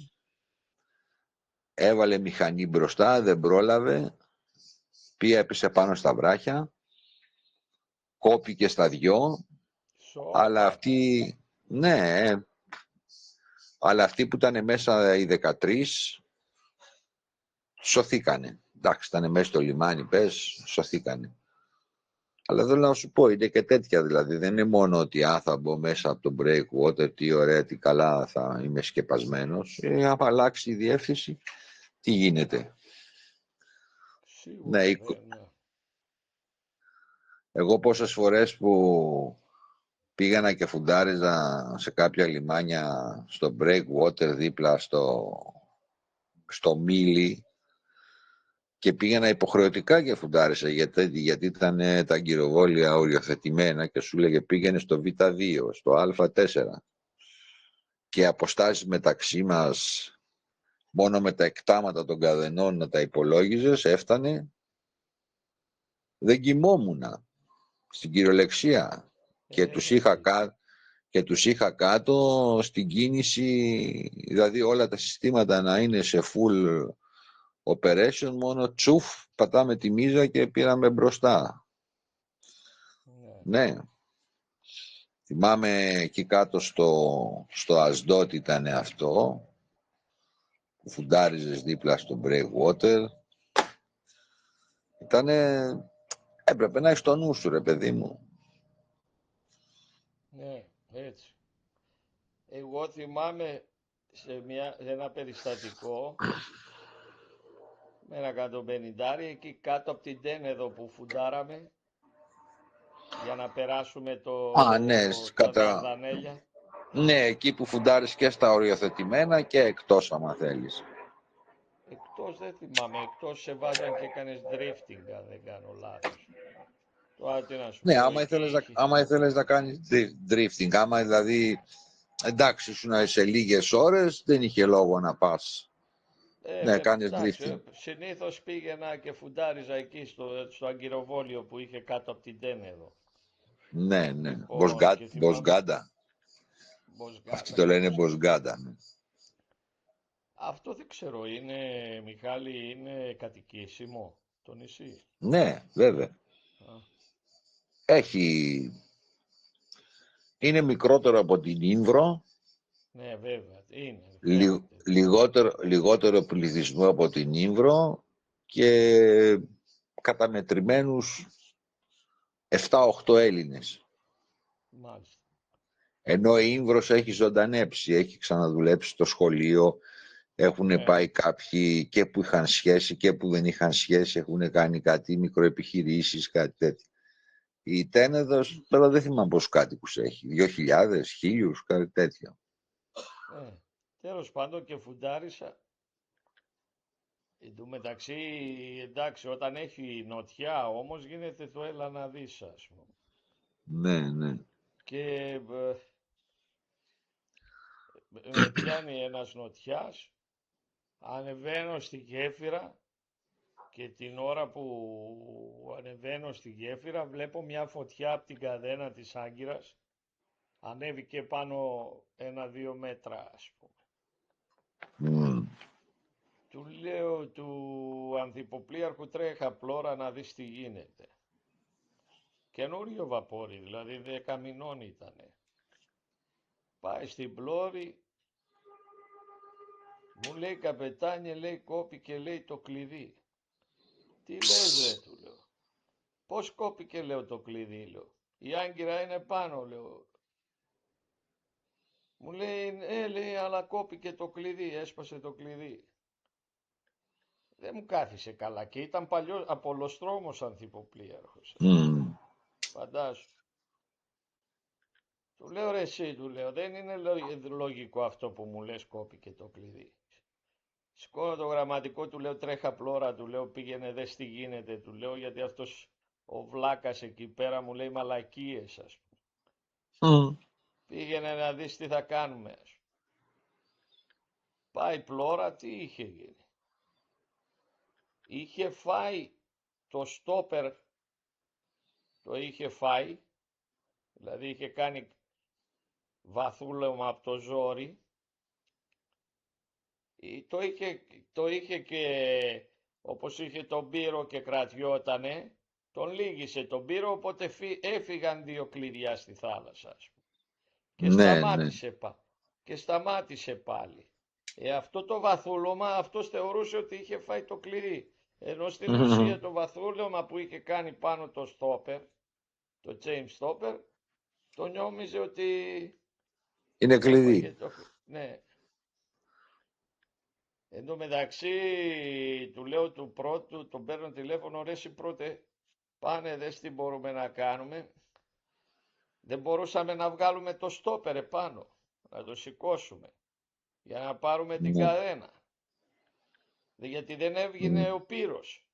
έβαλε μηχανή μπροστά, δεν πρόλαβε, έπεσε πάνω στα βράχια, κόπηκε στα δυο, αλλά αυτοί, ναι, αλλά αυτοί που ήταν μέσα οι 13 σωθήκανε. Εντάξει, ήταν μέσα στο λιμάνι, πες, σωθήκανε. Αλλά θέλω να σου πω, είναι και τέτοια δηλαδή. Δεν είναι μόνο ότι θα μπω μέσα από το breakwater, τι ωραία, τι καλά, θα είμαι σκεπασμένος. Αν αλλάξει η διεύθυνση, τι γίνεται. Σίγουρα, Ναι, ναι. εγώ πόσες φορές που πήγαινα και φουντάριζα σε κάποια λιμάνια στο breakwater δίπλα στο Μίλι, και πήγαινα υποχρεωτικά και φουντάρισα γιατί ήταν τα αγκυροβόλια οριοθετημένα και σου λέγε πήγαινε στο Β2, στο Α4 και αποστάσεις μεταξύ μας μόνο με τα εκτάματα των καδενών να τα υπολόγιζες, έφτανε, δεν κοιμόμουνα στην κυριολεξία και τους είχα κάτω στην κίνηση, δηλαδή όλα τα συστήματα να είναι σε full operation, μόνο τσουφ, πατάμε τη μίζα και πήραμε μπροστά. Ναι. Θυμάμαι εκεί κάτω στο Ασδότ ήταν αυτό, που φουντάριζες δίπλα στο breakwater. Έπρεπε να έχεις το νου σου, ρε παιδί μου. Ναι, έτσι. Εγώ θυμάμαι σε ένα περιστατικό με ένα 150 εκεί κάτω από την Τένεδο που φουντάραμε για να περάσουμε Ναι, τα Δαρδανέλια. Ναι, εκεί που φουντάρεις και στα οριοθετημένα και εκτός άμα θέλεις. Εκτός δεν θυμάμαι, εκτός σε βάζαν και έκανες drifting αν δεν κάνω λάθος. Τώρα τι να σου Ναι, πω, εκεί άμα ήθελες να κάνεις drifting, άμα δηλαδή, εντάξει, ήσουν σε λίγες ώρες, δεν είχε λόγο να πας. Ναι, κάνεις drifting. εντάξει, συνήθως πήγαινα και φουντάριζα εκεί στο αγκυροβόλιο που είχε κάτω από την Τένεδο. Ναι, ναι. Λοιπόν, και θυμάμαι, Μποσγκάντα. Αυτοί Μποσγκάντα, το ναι, λένε Μποσγκάντα. Μποσγκάντα. Ναι. Αυτό δεν ξέρω, Μιχάλη, είναι κατοικήσιμο το νησί. Ναι, βέβαια. Α, Είναι μικρότερο από την Ήμβρο, ναι, βέβαια, είναι, φαίνεται. λιγότερο πληθυσμό από την Ήμβρο και καταμετρημένους 7-8 Έλληνες. Μάλιστα. Ενώ η Ήμβρος έχει ζωντανέψει, έχει ξαναδουλέψει στο σχολείο, έχουν Ναι, πάει κάποιοι και που είχαν σχέση και που δεν είχαν σχέση, έχουν κάνει κάτι μικροεπιχειρήσεις, κάτι τέτοιο. Η Τένεδος, τώρα δεν θυμάμαι πόσους κάτοικους έχει, 2.000, 1.000, κάτι τέτοιο. ναι. Τέλος πάντων και φουντάρισα. Εν τω μεταξύ, εντάξει, όταν έχει νοτιά όμως γίνεται το έλα να δεις, ας πούμε. Ναι, ναι. Και με πιάνει ένας νοτιάς, ανεβαίνω στη γέφυρα και την ώρα που ανεβαίνω στη γέφυρα βλέπω μια φωτιά από την καδένα της Άγκυρας, ανέβηκε πάνω 1-2 μέτρα, ας πούμε. Mm. Του λέω του ανθυποπλοίαρχου τρέχα πλώρα να δεις τι γίνεται. Καινούριο βαπόρι, δηλαδή 10 μηνών ήτανε. Πάει στην πλώρη, μου λέει καπετάνιε, λέει κόπηκε, λέει το κλειδί. Τι λες ρε, του λέω. Πώς κόπηκε, λέω, το κλειδί, λέω. Η Άγκυρα είναι πάνω, λέω. Μου λέει, λέει, αλλά κόπηκε το κλειδί, έσπασε το κλειδί. Δεν μου κάθισε καλά και ήταν παλιό απολοστρόμος ανθυποπλοίαρχος. Mm. Φαντάσου. Του λέω ρε εσύ, του λέω, δεν είναι λογικό αυτό που μου λες κόπηκε το κλειδί. Σηκώνω το γραμματικό, του λέω τρέχα πλώρα, του λέω πήγαινε δες τι γίνεται, του λέω γιατί αυτός ο βλάκας εκεί πέρα μου λέει μαλακίες, ας πούμε. Mm. Πήγαινε να δεις τι θα κάνουμε, ας πούμε. Πάει πλώρα, τι είχε γίνει. Είχε φάει το στόπερ το είχε φάει, δηλαδή είχε κάνει βαθούλεμα από το ζόρι. Το είχε, το είχε και όπως είχε τον πύρο και κρατιότανε, τον λύγησε τον πύρο, οπότε έφυγαν 2 κλειδιά στη θάλασσα, ας πούμε. Και Ναι, ναι. σταμάτησε πάλι. Αυτό το βαθούλωμα, αυτός θεωρούσε ότι είχε φάει το κλειδί. Ενώ στην ουσία το βαθούλωμα που είχε κάνει πάνω το στόπερ, το chain stopper, το νιώμιζε ότι Είναι κλειδί. έφαγε το... Ναι. Εν τω μεταξύ του λέω του πρώτου, τον παίρνω τηλέφωνο, ρε εσύ πρώτε, πάνε δες τι μπορούμε να κάνουμε. Δεν μπορούσαμε να βγάλουμε το στόπερ επάνω, να το σηκώσουμε, για να πάρουμε την Ναι. καδένα. Γιατί δεν έβγαινε ο πύρος.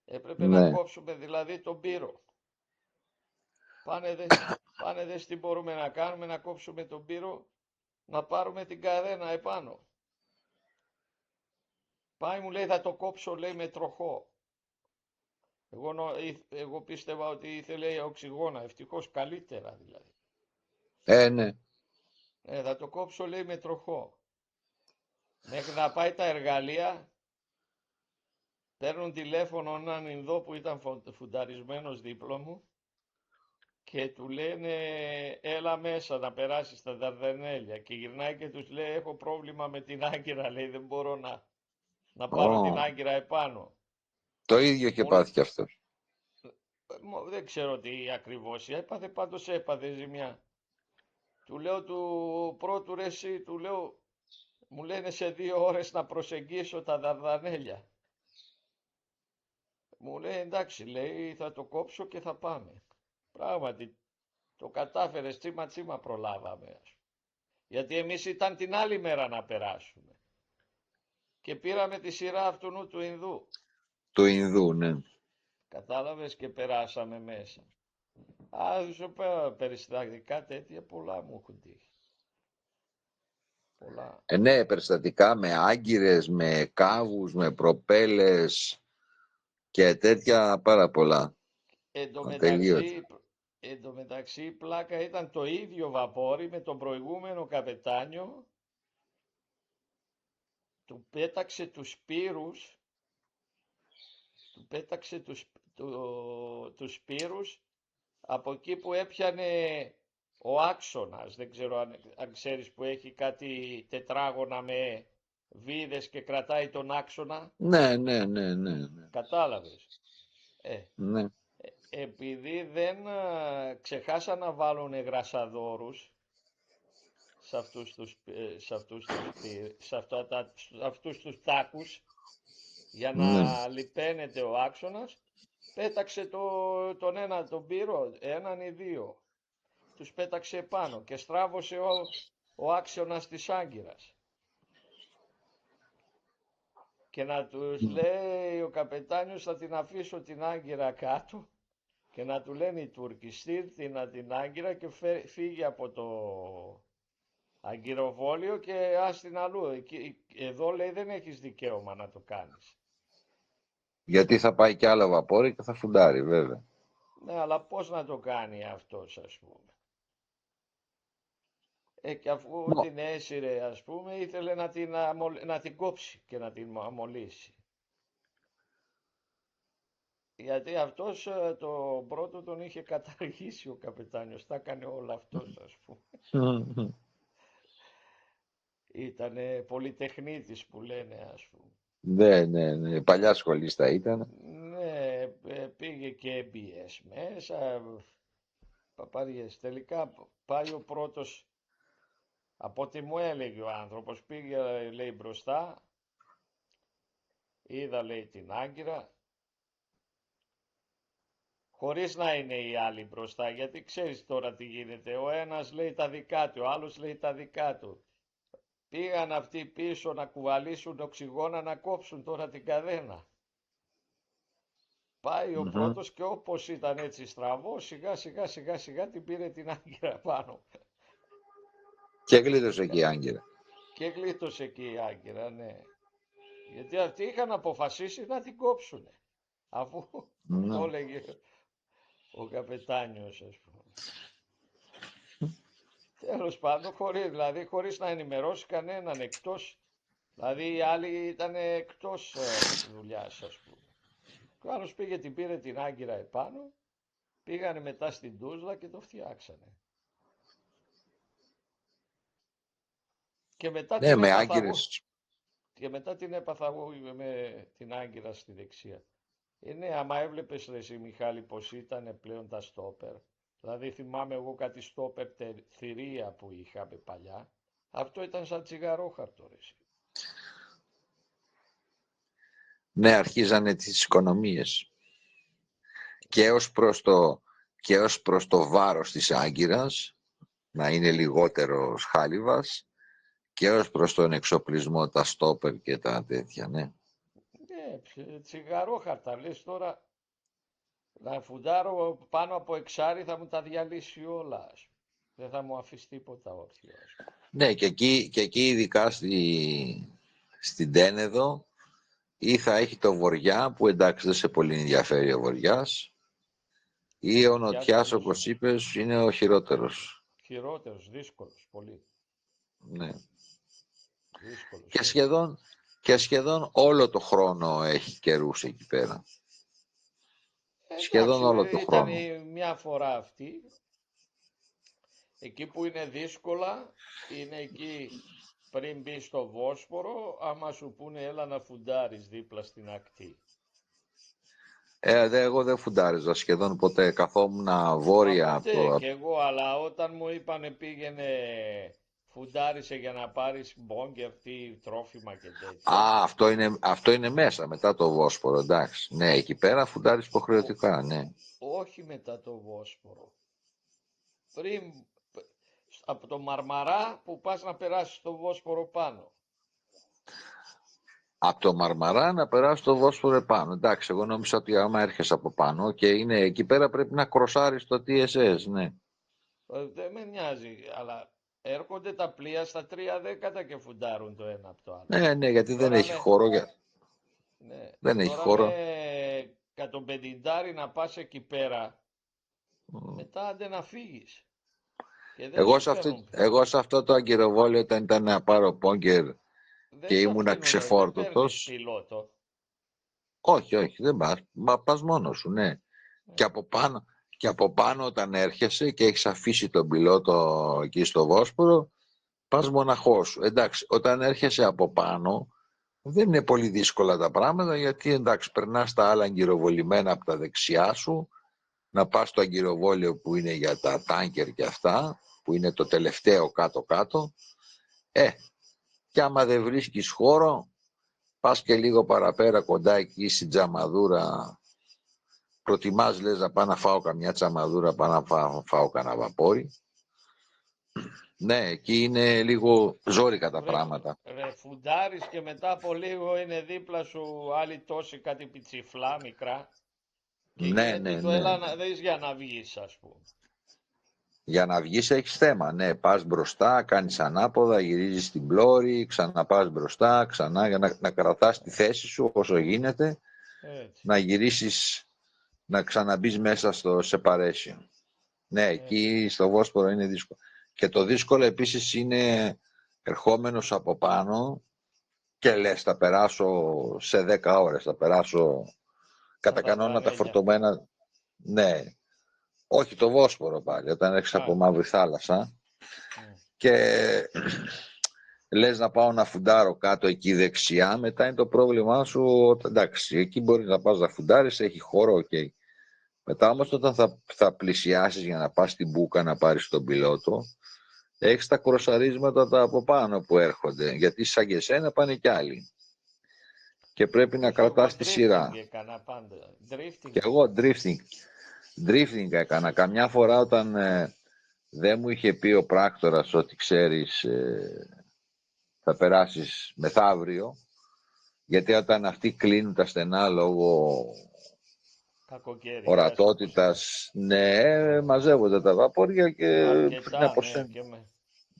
Έπρεπε να Ναι. κόψουμε δηλαδή τον πύρο. Πάνε δες τι μπορούμε να κάνουμε, να κόψουμε τον πύρο, να πάρουμε την καδένα επάνω. Πάει μου λέει θα το κόψω λέει με τροχό. Εγώ πίστευα ότι ήθελε οξυγόνα, ευτυχώς καλύτερα δηλαδή. Ναι. Θα το κόψω λέει με τροχό. Μέχρι να πάει τα εργαλεία, παίρνουν τηλέφωνο έναν Ινδό που ήταν φουνταρισμένος δίπλα μου και του λένε έλα μέσα να περάσει στα Δαρδανέλια και γυρνάει και τους λέει έχω πρόβλημα με την άγκυρα, λέει δεν μπορώ να πάρω την άγκυρα επάνω. Το ίδιο είχε πάθει κι αυτός. Δεν ξέρω τι ακριβώς έπαθε, πάντως έπαθε ζημιά. Του λέω του πρώτου ρε εσύ, του λέω μου λένε σε 2 ώρες να προσεγγίσω τα Δαρδανέλια. Μου λέει εντάξει, λέει θα το κόψω και θα πάμε. Πράγματι το κατάφερες, τσίμα τσίμα προλάβαμε. Γιατί εμείς ήταν την άλλη μέρα να περάσουμε. Και πήραμε τη σειρά αυτού του Ινδού. Του Ινδού, ναι. Κατάλαβες και περάσαμε μέσα. Σου πω περιστατικά τέτοια πολλά μου έχουν τύχει. Πολλά. Ναι, περιστατικά με άγκυρες, με κάβους, με προπέλες και τέτοια πάρα πολλά. Εν Ατελείωτα. τω μεταξύ η πλάκα ήταν το ίδιο βαπόρι με τον προηγούμενο καπετάνιο. Του πέταξε τους πύρους, τους πύρους από εκεί που έπιανε ο άξονας. Δεν ξέρω αν ξέρεις που έχει κάτι τετράγωνα με βίδες και κρατάει τον άξονα. Ναι. Κατάλαβες. Ναι. Επειδή δεν ξεχάσαν να βάλουν γρασαδόρους σε αυτούς τους τάκους για Ναι. να λιπαίνεται ο άξονας, πέταξε τον πύρο, έναν ή 2. Τους πέταξε επάνω και στράβωσε ο άξονας της άγκυρας. Και να τους λέει ο καπετάνιος θα την αφήσω την άγκυρα κάτω και να του λένε οι Τούρκοι στείλτε την άγκυρα και φύγει από το αγκυροβόλιο και ας την αλλού. Εδώ λέει δεν έχεις δικαίωμα να το κάνεις. Γιατί θα πάει κι άλλο βαπόρι και θα φουντάρει, βέβαια. Ναι, αλλά πώς να το κάνει αυτός, ας πούμε. Και αφού την έσυρε, ας πούμε, ήθελε να την κόψει και να την αμολύσει. Γιατί αυτός το πρώτο τον είχε καταργήσει ο καπετάνιος, τα έκανε όλα αυτός, ας πούμε. Ήτανε πολυτεχνίτης που λένε, ας πούμε. Ναι. Παλιά σχολίστα ήταν. Ναι, πήγε και MBS μέσα, παπαριές. Τελικά πάει ο πρώτος, από ό,τι μου έλεγε ο άνθρωπος, πήγε λέει μπροστά, είδα λέει την άγκυρα, χωρίς να είναι οι άλλοι μπροστά, γιατί ξέρεις τώρα τι γίνεται, ο ένας λέει τα δικά του, ο άλλος λέει τα δικά του. Πήγαν αυτοί πίσω να κουβαλήσουν οξυγόνα να κόψουν τώρα την καδένα. Πάει ο πρώτος και όπως ήταν έτσι στραβό, σιγά την πήρε την άγκυρα πάνω. Και γλίτωσε εκεί η άγκυρα. Και γλίτωσε εκεί η άγκυρα, ναι. Γιατί αυτοί είχαν αποφασίσει να την κόψουν. Αφού έλεγε ο καπετάνιος, ας πούμε. Τέλος πάντων, χωρίς να ενημερώσει κανέναν εκτός, δηλαδή οι άλλοι ήταν εκτός δουλειάς, ας πούμε. Και ο άλλος πήγε, την πήρε την άγκυρα επάνω, πήγανε μετά στην Τούσλα και το φτιάξανε. Και μετά Ναι, την με έπαθα εγώ. άγκυρες. Και μετά την έπαθα εγώ με την άγκυρα στη δεξιά. Ναι, άμα έβλεπες ρε εσύ Μιχάλη πως ήταν πλέον τα στόπερ. Δηλαδή θυμάμαι εγώ κάτι στόπερ θηρία που είχαμε παλιά. Αυτό ήταν σαν τσιγαρόχαρτο ρε εσύ. Ναι, αρχίζανε τις οικονομίες. Και ως προς το βάρος της άγκυρας, να είναι λιγότερος χάλιβας, και ως προς τον εξοπλισμό, τα στόπερ και τα τέτοια, ναι. Ναι, τσιγαρόχαρτα λες τώρα να φουντάρω πάνω από εξάρι θα μου τα διαλύσει όλα. Ας πούμε. Δεν θα μου αφήσει τίποτα όρθιο. Ας πούμε. Ναι, και εκεί ειδικά στην Τένεδο, ή θα έχει το Βοριά, που εντάξει δεν σε πολύ ενδιαφέρει ο Βοριάς, ή ο Βοριάς Νοτιάς, νομίζω όπως είπες, είναι ο χειρότερος. χειρότερος, δύσκολος, πολύ. Ναι. Δύσκολος Και πολύ. σχεδόν, και σχεδόν όλο το χρόνο έχει καιρούς εκεί πέρα. Σχεδόν Εντάξει, όλο το ήταν χρόνο. μια φορά αυτή. Εκεί που είναι δύσκολα, είναι εκεί πριν μπει στο Βόσπορο, άμα σου πούνε έλα να φουντάρεις δίπλα στην ακτή. Εγώ δεν φουντάριζα σχεδόν ποτέ. Καθόμουν Μα βόρεια από ποτέ το... κι εγώ, αλλά όταν μου είπανε πήγαινε φουντάρισε για να πάρεις μπόγκερ, τι τρόφιμα και τέτοια. Αυτό είναι μέσα, μετά το Βόσπορο, εντάξει. Ναι, εκεί πέρα φουντάρεις Ο- υποχρεωτικά, ναι. όχι μετά το Βόσπορο. Πριν, από το Μαρμαρά που πας να περάσεις το Βόσπορο πάνω. Από το Μαρμαρά να περάσει το Βόσπορο επάνω. Εντάξει, εγώ νόμιζα ότι άμα έρχεσαι από πάνω και είναι εκεί πέρα πρέπει να κροσάρεις το TSS, ναι. Δεν με νοιάζει, αλλά έρχονται τα πλοία στα 3 δέκατα και φουντάρουν το ένα από το άλλο. Ναι, ναι, γιατί δεν Τώρα έχει με, χώρο. ναι, Δεν έχει τώρα με χώρο. 150 να πας εκεί πέρα, μετά άντε να φύγεις. Και δεν Εγώ σε σε, αυτή, παίρνουν. εγώ σε αυτό το αγκυροβόλιο όταν ήταν να πάρω πόγκερ Δεν και σε ήμουνα αφήνουνε, δεν παίρνεις ξεφόρτωτος. πιλότο. Όχι, όχι, δεν πας. Μα πας μόνος σου, ναι. Και Ε, από πάνω, και από πάνω όταν έρχεσαι και έχεις αφήσει τον πιλότο εκεί στο Βόσπορο, πας μοναχός σου. Εντάξει, όταν έρχεσαι από πάνω, δεν είναι πολύ δύσκολα τα πράγματα, γιατί εντάξει, περνάς τα άλλα αγκυροβολημένα από τα δεξιά σου, να πας στο αγκυροβόλιο που είναι για τα τάνκερ και αυτά, που είναι το τελευταίο κάτω-κάτω. Και άμα δεν βρίσκεις χώρο, πας και λίγο παραπέρα κοντά εκεί στην Τζαμαδούρα. Προτιμάς, λες, να πάω να φάω καμιά τσαμαδούρα, πάω να φάω κανένα βαπόρι. Ναι, εκεί είναι λίγο ζόρικα τα πράγματα. φουντάρεις και μετά από λίγο είναι δίπλα σου άλλοι τόσοι κάτι πιτσιφλά μικρά και Ναι, γίνεται ναι, το ναι. έλα να δεις για να βγεις ας πούμε. Για να βγεις έχεις θέμα. Ναι, πας μπροστά, κάνεις ανάποδα, γυρίζεις την πλώρη, ξαναπάς μπροστά, ξανά για να κρατάς τη θέση σου όσο γίνεται, Έτσι, να γυρίσεις, να ξαναμπείς μέσα στο separation. Ναι, έτσι. εκεί στο Βόσπορο είναι δύσκολο. Και το δύσκολο επίσης είναι ερχόμενος από πάνω και λες θα περάσω σε 10 ώρες, θα περάσω Με κατά τα κανόνα τα βαρέλια. φορτωμένα. Ναι, όχι το Βόσπορο πάλι, όταν έρχεσαι από Α, Μαύρη Θάλασσα μ. και λες να πάω να φουντάρω κάτω εκεί δεξιά, μετά είναι το πρόβλημά σου, εντάξει, εκεί μπορείς να πας να φουντάρεις, έχει χώρο, ok. Μετά όμως όταν θα πλησιάσεις για να πας στην μπούκα να πάρεις τον πιλότο, έχεις τα κροσαρίσματα τα από πάνω που έρχονται, γιατί σαν και εσένα πάνε κι άλλοι. Και πρέπει να Όχι, εγώ κρατάς τη drifting σειρά. έκανα πάντα. Drifting Και εγώ έκανα. drifting έκανα. Καμιά φορά όταν δεν μου είχε πει ο πράκτορας ότι ξέρεις θα περάσεις μεθαύριο, γιατί όταν αυτοί κλείνουν τα στενά λόγω Κακοκαιρίας όπως είναι. ορατότητας, ναι, μαζεύονται τα βαπόρια και πριν Αρκετά, από ναι. σένα.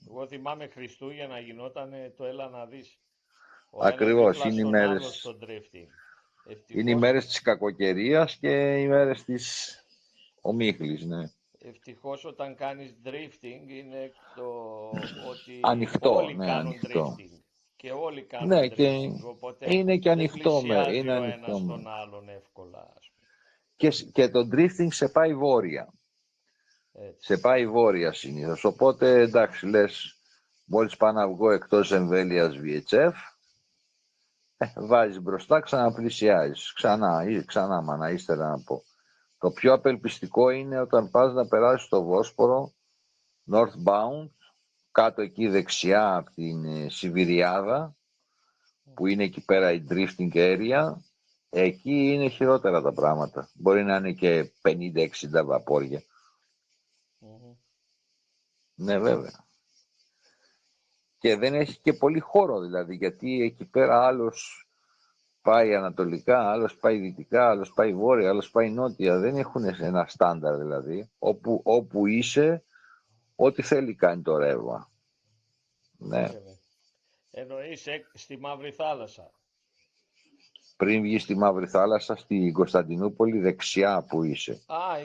Εγώ θυμάμαι Χριστούγεννα γινόταν το έλα να δεις. Ο ένας Ακριβώς, δίπλα είναι οι στον άλλο μέρες, στο drifting. είναι οι Ευτυχώς, μέρες της κακοκαιρίας και οι μέρες της Ο Μίχλης, ναι. Ευτυχώς όταν κάνεις drifting είναι ότι Ανοιχτό, όλοι ναι, κάνουν ανοιχτό. drifting και όλοι κάνουν Ναι, και drifting, οπότε είναι και δεν ανοιχτό πλησιάζει είναι ο ανοιχτό ένας τον άλλον εύκολα, ας πούμε. Και το drifting σε πάει βόρεια. Έτσι. Σε πάει βόρεια συνήθως. Οπότε εντάξει, λες, μόλις πάω να βγω εκτός εμβέλειας VHF, βάζεις μπροστά, ξαναπλησιάζεις. Ξανά, μάνα, ύστερα να πω. Το πιο απελπιστικό είναι όταν πας να περάσεις το Βόσπορο, northbound, κάτω εκεί δεξιά από την Σιβηριάδα, που είναι εκεί πέρα η drifting area, εκεί είναι χειρότερα τα πράγματα. Μπορεί να είναι και 50-60 βαπόρια. Μμμ. Ναι, βέβαια. Και δεν έχει και πολύ χώρο δηλαδή, γιατί εκεί πέρα άλλος πάει ανατολικά, άλλος πάει δυτικά, άλλος πάει βόρεια, άλλος πάει νότια. Δεν έχουν ένα στάνταρ δηλαδή, όπου είσαι, ό,τι θέλει κάνει το ρεύμα. Ναι. Βέβαια. Εννοείς στη Μαύρη Θάλασσα. Πριν βγει στη Μαύρη Θάλασσα, στη Κωνσταντινούπολη, δεξιά που είσαι. Α,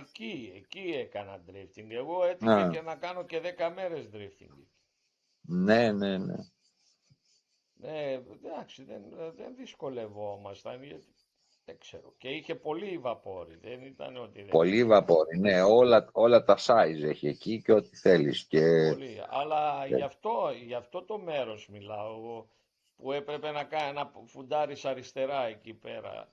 εκεί έκανα drifting. Εγώ έτυχε Α, και να κάνω και 10 μέρες drifting. ναι, ναι, ναι. Ναι, εντάξει, δεν δυσκολευόμασταν, γιατί δεν ξέρω. Και είχε πολύ βαπόρι, δεν ήταν ότι δεν Πολύ είχε. βαπόρι, ναι, όλα τα size έχει εκεί και ό,τι θέλεις. Και Πολύ. Αλλά γι' αυτό το μέρος μιλάω εγώ, που έπρεπε να φουντάρεις αριστερά εκεί πέρα.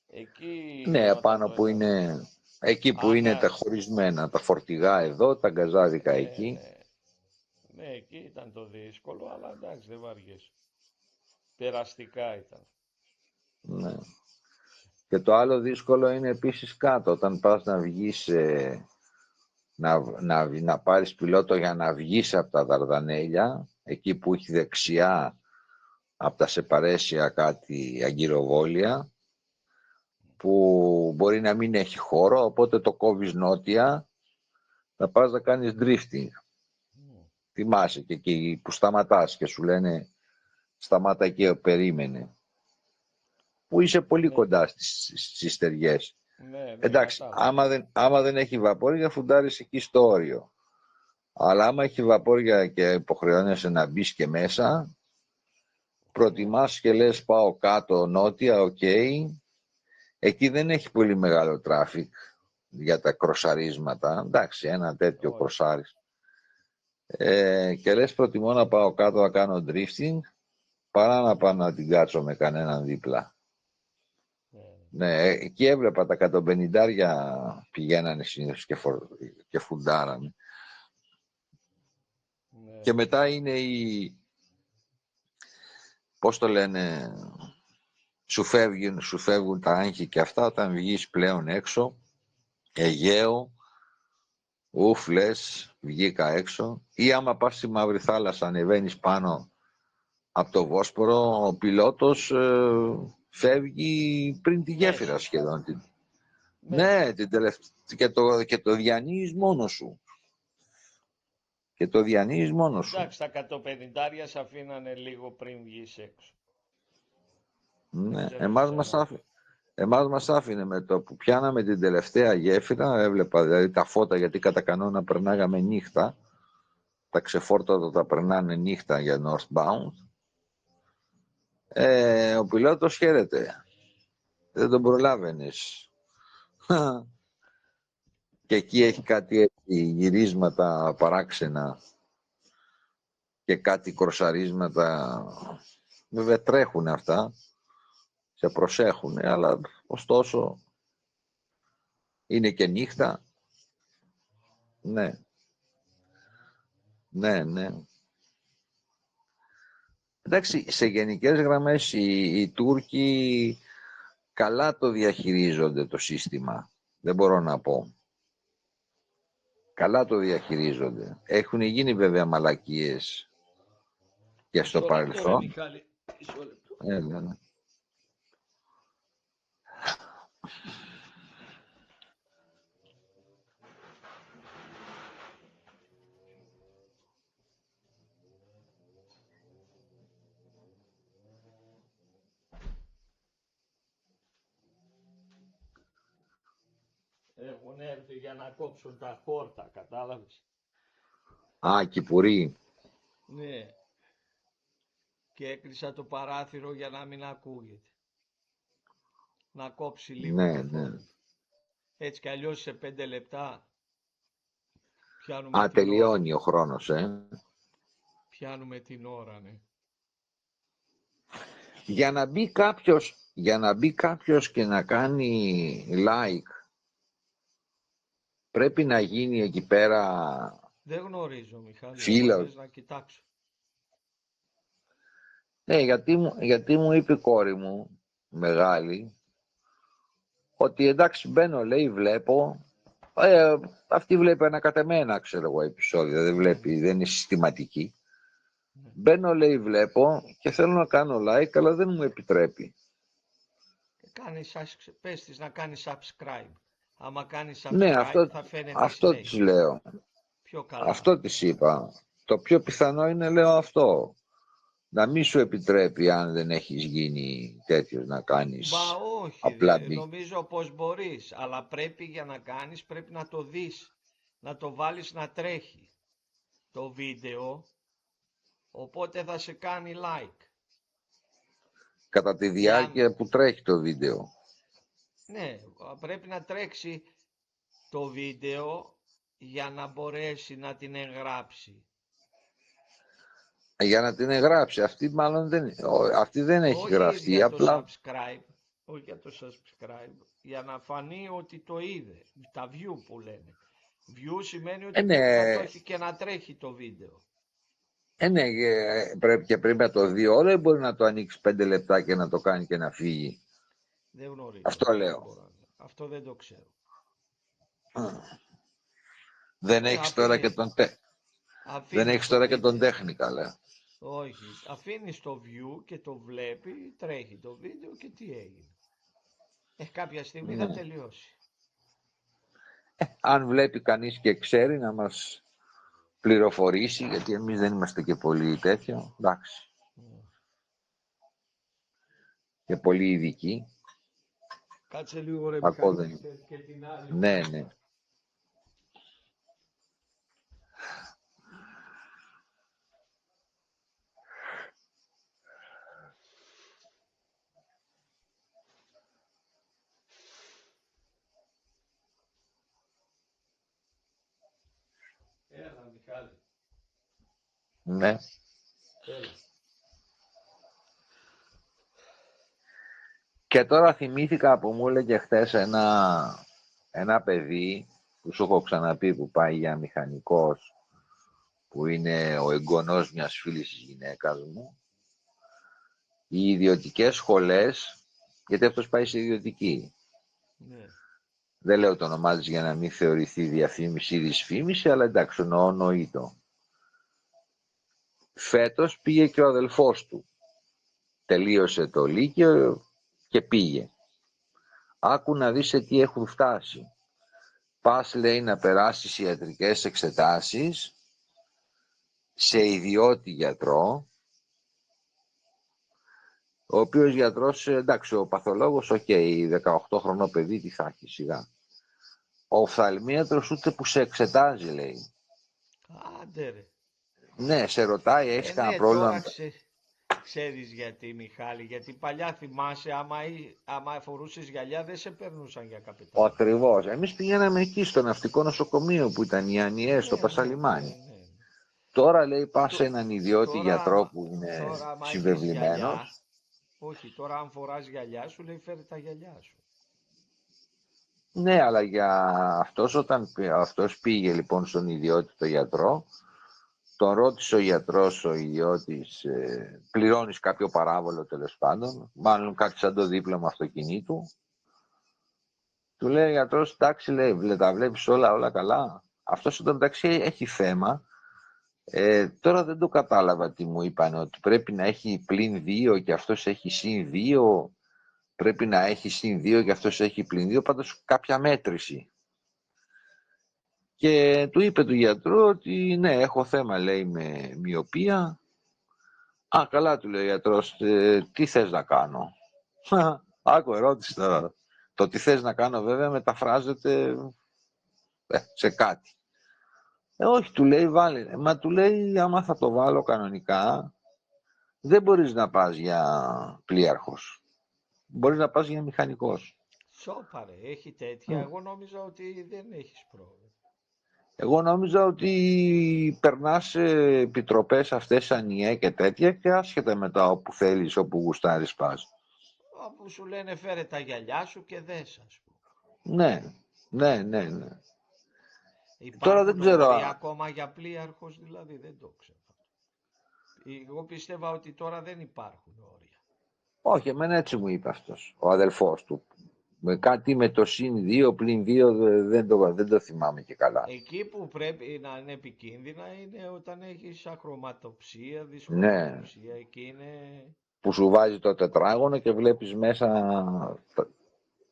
Εκεί ναι, γινόταν πάνω το που έδαφος. είναι, εκεί που Α, είναι τα ναι, χωρισμένα, τα φορτηγά εδώ, τα γκαζάδικα ναι, εκεί. ναι. Ναι, εκεί ήταν το δύσκολο, αλλά εντάξει, δεν βαριέσαι. Περαστικά ήταν. Ναι. Και το άλλο δύσκολο είναι επίσης κάτω, όταν πας να βγεις, να πάρεις πιλότο για να βγεις από τα Δαρδανέλια, εκεί που έχει δεξιά από τα Σεπαρέσια κάτι αγκυροβόλια, που μπορεί να μην έχει χώρο, οπότε το κόβεις νότια, να πας να κάνεις drifting. Μμ. Θυμάσαι και εκεί που σταματάς και σου λένε σταμάτα εκεί, περίμενε. Που είσαι πολύ Ναι, κοντά στις στεριές. ναι, ναι, Εντάξει, κατάλαβα. άμα δεν έχει βαπόρια, φουντάρεις εκεί στο όριο. Αλλά άμα έχει βαπόρια και υποχρεώνεσαι να μπεις και μέσα, Ναι, προτιμάς και λες πάω κάτω νότια, οκ. Εκεί δεν έχει πολύ μεγάλο τράφικ για τα κροσαρίσματα. Εντάξει, ένα τέτοιο όχι. κροσάρις. Και λες προτιμώ να πάω κάτω να κάνω drifting παρά να πάω να την κάτσω με κανέναν δίπλα. Ναι, Ναι, εκεί έβλεπα τα 150 πηγαίνανε συνήθως και φουντάρανε. ναι, Και μετά είναι πώς το λένε, σου φεύγουν τα άγχη και αυτά όταν βγεις πλέον έξω, Αιγαίο, ουφ λες, βγήκα έξω. Ή άμα πας στη Μαύρη Θάλασσα, ανεβαίνεις πάνω από το Βόσπορο, ο πιλότος φεύγει πριν τη γέφυρα μέση, σχεδόν. μέση. Ναι, και το διανύεις μόνος σου. Και το διανύεις μόνος σου. Εντάξει, τα 150 σε αφήνανε λίγο πριν βγεις έξω. Δεν Ναι, ξέρω εσένα. εμάς μας άφηνε με το που πιάναμε την τελευταία γέφυρα, έβλεπα δηλαδή τα φώτα γιατί κατά κανόνα περνάγαμε νύχτα. Τα ξεφόρτωτα τα περνάνε νύχτα για northbound. Ο πιλότος χαίρεται. Δεν τον προλάβαινες. Και εκεί έχει κάτι έτσι, γυρίσματα παράξενα και κάτι κροσαρίσματα. Βέβαια τρέχουν αυτά, σε προσέχουν, αλλά ωστόσο είναι και νύχτα. Ναι, ναι, ναι. Εντάξει, σε γενικές γραμμές οι Τούρκοι καλά το διαχειρίζονται το σύστημα. Δεν μπορώ να πω. Καλά το διαχειρίζονται. Έχουν γίνει βέβαια μαλακίες και στο Μισό λεπτό ρε παρελθόν. Μιχάλη. Μισό λεπτό. Ναι. Εγώ έχουν έρθει για να κόψουν τα χόρτα, κατάλαβες. Α, Κυπουρί. Ναι. Και έκλεισα το παράθυρο για να μην ακούγεται. Να κόψει λίγο Ναι, το ναι. θόρυβο. Έτσι κι αλλιώς σε 5 λεπτά πιάνουμε Α, την ώρα. τελειώνει ο χρόνος, Πιάνουμε την ώρα, ναι. Για να μπει κάποιος και να κάνει like, πρέπει να γίνει εκεί πέρα Δεν γνωρίζω, Μιχάλη, άμα φίλος. θες να κοιτάξω. Ναι, γιατί μου είπε η κόρη μου, μεγάλη, ότι εντάξει μπαίνω, λέει, βλέπω, αυτή βλέπει ανακατεμένα, ξέρω εγώ, επεισόδια, δεν βλέπει, δεν είναι συστηματική. Ναι. Μπαίνω, λέει, βλέπω και θέλω να κάνω like, αλλά δεν μου επιτρέπει. Πες της να κάνει subscribe. Άμα κάνει Ναι, subscribe θα φαίνεται αυτό της συνέχεια. λέω. Πιο καλά. Αυτό της είπα. Το πιο πιθανό είναι, λέω, αυτό. Να μην σου επιτρέπει, αν δεν έχεις γίνει τέτοιος, να κάνεις Μα όχι, απλά μπει. νομίζω πως μπορείς, αλλά πρέπει για να κάνεις, πρέπει να το δεις, να το βάλεις να τρέχει το βίντεο, οπότε θα σε κάνει like. Κατά τη διάρκεια που τρέχει το βίντεο. Ναι, πρέπει να τρέξει το βίντεο για να μπορέσει να την εγγράψει. Για να την εγγράψει. Αυτή δεν έχει Όχι γραφτεί. για Απλά το subscribe, όχι για το subscribe, για να φανεί ότι το είδε, τα view που λένε. View σημαίνει ότι ναι. πρέπει να το έχει και να τρέχει το βίντεο. Ναι, πρέπει να το δει όλο ή μπορεί να το ανοίξει 5 λεπτά και να το κάνει και να φύγει. Δεν γνωρίζω. Αυτό λέω. Αυτό δεν το ξέρω. Δεν έχεις τώρα και τον τέχνικα, λέω. Όχι, αφήνεις το view και το βλέπει, τρέχει το βίντεο και τι έγινε. Κάποια στιγμή θα τελειώσει. Αν βλέπει κανείς και ξέρει να μας πληροφορήσει, γιατί εμείς δεν είμαστε και πολύ τέτοιο, εντάξει. Και πολύ ειδικοί. Κάτσε λίγο ρε Μιχάλη, Μιχάλη, και την άλλη. Ναι, ναι. Έλα Μιχάλη. Ναι. Έλα. Και τώρα θυμήθηκα που μου έλεγε χθες ένα παιδί που σου έχω ξαναπεί που πάει για μηχανικός, που είναι ο εγγονός μιας φίλης της γυναίκας μου. Οι ιδιωτικές σχολές, γιατί αυτός πάει σε ιδιωτική. Ναι. Δεν λέω το όνομά της για να μην θεωρηθεί διαφήμιση ή δυσφήμιση, αλλά εντάξει, νοήτο. Φέτος πήγε και ο αδελφός του. Τελείωσε το Λύκειο και πήγε. Άκου να δεις σε τι έχουν φτάσει. Πας, λέει, να περάσεις ιατρικές εξετάσεις σε ιδιώτη γιατρό, ο οποίος γιατρός, εντάξει, ο παθολόγος, οκ, 18 χρονό παιδί, τι θα έχει σιγά. Ο οφθαλμίατρος ούτε που σε εξετάζει, λέει. Άντε ρε. Ναι, σε ρωτάει, έχεις κανένα πρόβλημα. Τώρα ξέρεις γιατί, Μιχάλη, γιατί παλιά θυμάσαι, άμα φορούσες γυαλιά δεν σε περνούσαν για καπετάνιο. Ακριβώς. Εμείς πηγαίναμε εκεί στο ναυτικό νοσοκομείο που ήταν οι Ανιές, στο Πασαλιμάνι. Ναι. Τώρα, λέει, πας σε έναν ιδιώτη γιατρό που είναι τώρα, συμβεβλημένος. Όχι, τώρα αν φοράς γυαλιά σου λέει φέρε τα γυαλιά σου. Ναι, αλλά για αυτός πήγε λοιπόν στον ιδιώτη το γιατρό, τον ρώτησε ο γιατρός, ο ιδιώτης, πληρώνεις κάποιο παράβολο τέλος πάντων, μάλλον κάτι σαν το δίπλωμα αυτοκινήτου. Του λέει ο γιατρός, εντάξει, λέει, τα βλέπεις όλα καλά. Αυτός όταν εντάξει έχει θέμα. Τώρα δεν το κατάλαβα τι μου είπαν, ότι πρέπει να έχει +2 και αυτός έχει +2, πρέπει να έχει +2 και αυτός έχει +2, πάντως κάποια μέτρηση. Και του είπε του γιατρού ότι ναι, έχω θέμα, λέει, με μοιοπία. Α, καλά, του λέει ο γιατρός, τι θες να κάνω. Άκου ερώτηση τώρα. Το τι θες να κάνω βέβαια μεταφράζεται σε κάτι. Όχι, του λέει βάλε. Μα του λέει άμα θα το βάλω κανονικά, δεν μπορείς να πας για πλοίαρχος. Μπορείς να πας για μηχανικός. Σόπαρε, έχει τέτοια. Εγώ νόμιζα ότι δεν έχεις πρόβλημα. Εγώ νόμιζα ότι περνάς σε επιτροπές αυτές σαν ΙΕ και τέτοια και άσχετα μετά όπου θέλεις, όπου γουστάρεις πας. Όπου σου λένε φέρε τα γυαλιά σου και δες, ας πούμε. Ναι. Τώρα δεν Υπάρχουν ξέρω. όρια ακόμα για πλοίαρχος, δηλαδή δεν το ξέρω. Εγώ πίστευα ότι τώρα δεν υπάρχουν όρια. Όχι, εμένα έτσι μου είπε αυτός, ο αδελφός του. Με κάτι με το συν 2 πλην 2 δεν το θυμάμαι και καλά. Εκεί που πρέπει να είναι επικίνδυνα είναι όταν έχεις αχρωματοψία, Ναι, δυσχρωματοψία. Εκεί είναι... που σου βάζει το τετράγωνο και βλέπεις μέσα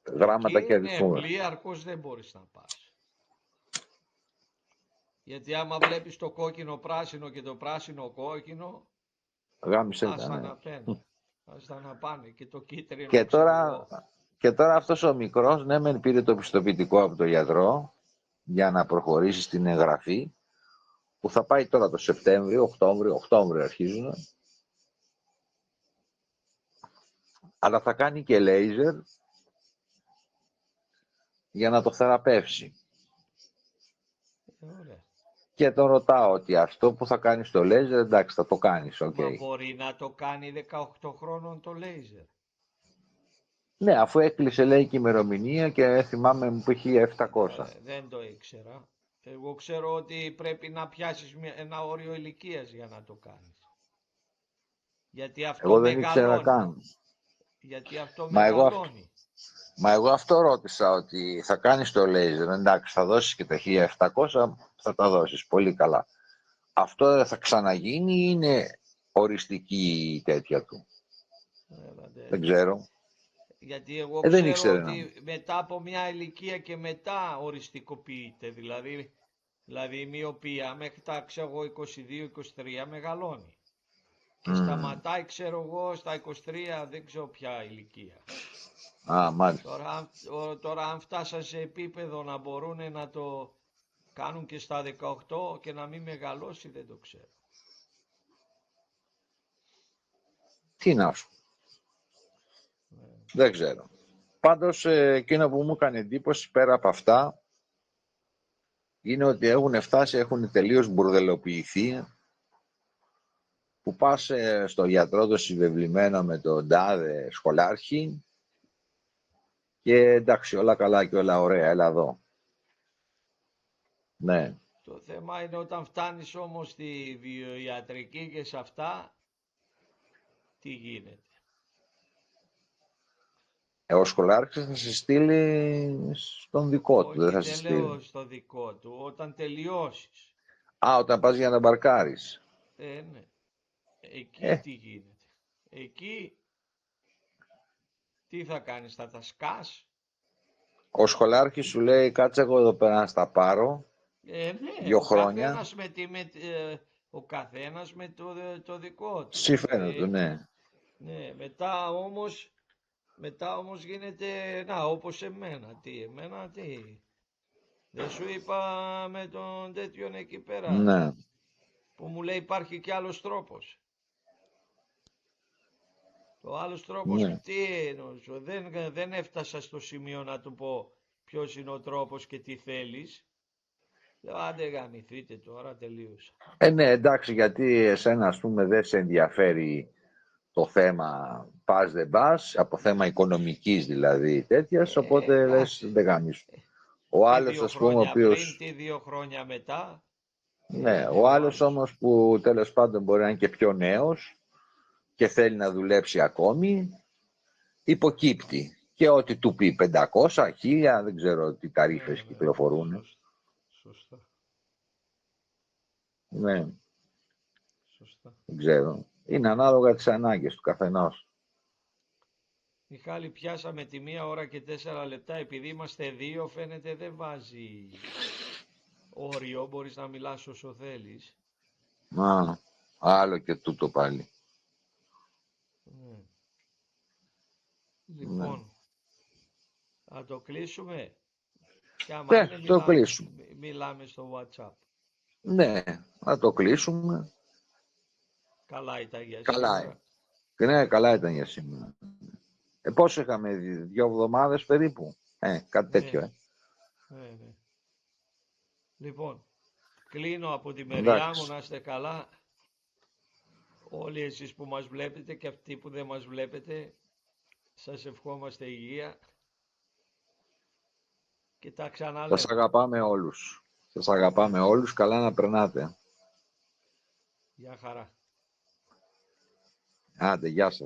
γράμματα και Εκεί ναι, αριθμούς. πλοίαρχος δεν μπορείς να πας. Γιατί άμα βλέπεις το κόκκινο πράσινο και το πράσινο κόκκινο, Γάμισε τα, άστα ναι. να πάνε. Άστα να πάνε. Και το κίτρινο, Και ξέρω τώρα, εγώ. και τώρα αυτός ο μικρός, ναι μεν πήρε το πιστοποιητικό από τον γιατρό για να προχωρήσει στην εγγραφή, που θα πάει τώρα το Σεπτέμβριο, Οκτώβριο αρχίζουν, αλλά θα κάνει και λέιζερ για να το θεραπεύσει. Ωραία. Και τον ρωτάω ότι αυτό που θα κάνεις στο λέιζερ, εντάξει θα το κάνεις, οκ. Μα μπορεί να το κάνει 18 χρόνων το λέιζερ. Ναι, αφού έκλεισε λέει και η ημερομηνία και θυμάμαι μου που είχε 700. Δεν το ήξερα. Εγώ ξέρω ότι πρέπει να πιάσεις ένα όριο ηλικίας για να το κάνεις. Γιατί αυτό Εγώ δεν ήξερα μεγαλώνει. καν. Γιατί αυτό Μα εγώ, μεγαλώνει. μα εγώ αυτό ρώτησα, ότι θα κάνεις το λέιζερ, εντάξει θα δώσεις και τα 1700, θα τα δώσεις, πολύ καλά. Αυτό θα ξαναγίνει ή είναι οριστική η τέτοια του? Δεν ξέρω. Γιατί εγώ Δεν ξέρω ήξερε να. ότι μετά από μια ηλικία και μετά οριστικοποιείται. Δηλαδή η μοιοπία μέχρι τα ξέρω εγώ 22-23 μεγαλώνει. Και σταματάει ξέρω εγώ στα 23 δεν ξέρω ποια ηλικία. Α, μάλιστα. Τώρα αν φτάσαν σε επίπεδο να μπορούν να το κάνουν και στα 18 και να μην μεγαλώσει δεν το ξέρω. Τι να σου. Δεν ξέρω. Πάντως εκείνο που μου έκανε εντύπωση πέρα από αυτά είναι ότι έχουν τελείως μπουρδελοποιηθεί, που πας στο γιατρό το συμβεβλημένο με τον τάδε σχολάρχη και εντάξει όλα καλά και όλα ωραία, έλα εδώ. Ναι. Το θέμα είναι όταν φτάνεις όμως στη βιοιατρική και σε αυτά, τι γίνεται. Ο σχολάρχης θα σε στείλει στον δικό του, δεν Όχι, θα σε δεν λέω στείλει. στο δικό του, όταν τελειώσεις. Α, όταν πας για να μπαρκάρεις. Ναι. Εκεί τι γίνεται. Εκεί τι θα κάνεις, θα τα σκάς. Ο σχολάρχης σου λέει κάτσε εγώ εδώ πέρα να στα πάρω Ναι, 2 χρόνια. ο καθένας με το δικό του. Συμφέρον ναι. Ναι, μετά όμως γίνεται, να, όπως εμένα, τι. Δεν σου είπα με τον τέτοιον εκεί πέρα, Ναι. που μου λέει υπάρχει και άλλος τρόπος. Ο άλλος τρόπος, Ναι. τι εννοείς, δεν έφτασα στο σημείο να του πω ποιος είναι ο τρόπος και τι θέλεις. Λέω, άντε γαμηθείτε τώρα, τελείωσα. Ναι, εντάξει, γιατί εσένα ας πούμε δεν σε ενδιαφέρει το θέμα πας δεν πας, από θέμα οικονομικής δηλαδή τέτοιας, οπότε λες Εντάξει, δεν γάμισου. Ο τι άλλος 2 ας πούμε ο χρόνια πριν, οποίος, τι 2 χρόνια μετά, τι ναι, έγινε ο ο άλλος άλλος. όμως που τέλος πάντων μπορεί να είναι και πιο νέος και θέλει να δουλέψει ακόμη, υποκύπτει. Και ό,τι του πει 500, 1000, δεν ξέρω τι ταρίφες Ναι, κυκλοφορούν. σωστά. Ναι, Σωστά. δεν ξέρω. Είναι ανάλογα τις ανάγκες του καθενός. Μιχάλη, πιάσαμε τη 1 ώρα και 4 λεπτά. Επειδή είμαστε 2, φαίνεται δεν βάζει όριο. Μπορείς να μιλάς όσο θέλεις. Α, άλλο και τούτο πάλι. Ναι. Ναι. Λοιπόν, θα το κλείσουμε. Και άμα είναι το κλείσουμε. μιλάμε στο WhatsApp. Ναι, να το κλείσουμε. Καλά ήταν για Καλά. σήμερα. Ναι, καλά ήταν για σήμερα. Πόσο είχαμε, 2 εβδομάδες περίπου. Κάτι τέτοιο. Ναι. Λοιπόν, κλείνω από τη μεριά μου, Εντάξει. να είστε καλά. Όλοι εσείς που μας βλέπετε και αυτοί που δεν μας βλέπετε, σας ευχόμαστε υγεία και τα ξαναλέμε. Σας αγαπάμε όλους. Σας αγαπάμε όλους. Καλά να περνάτε. Γεια χαρά. Άντε, γεια σας.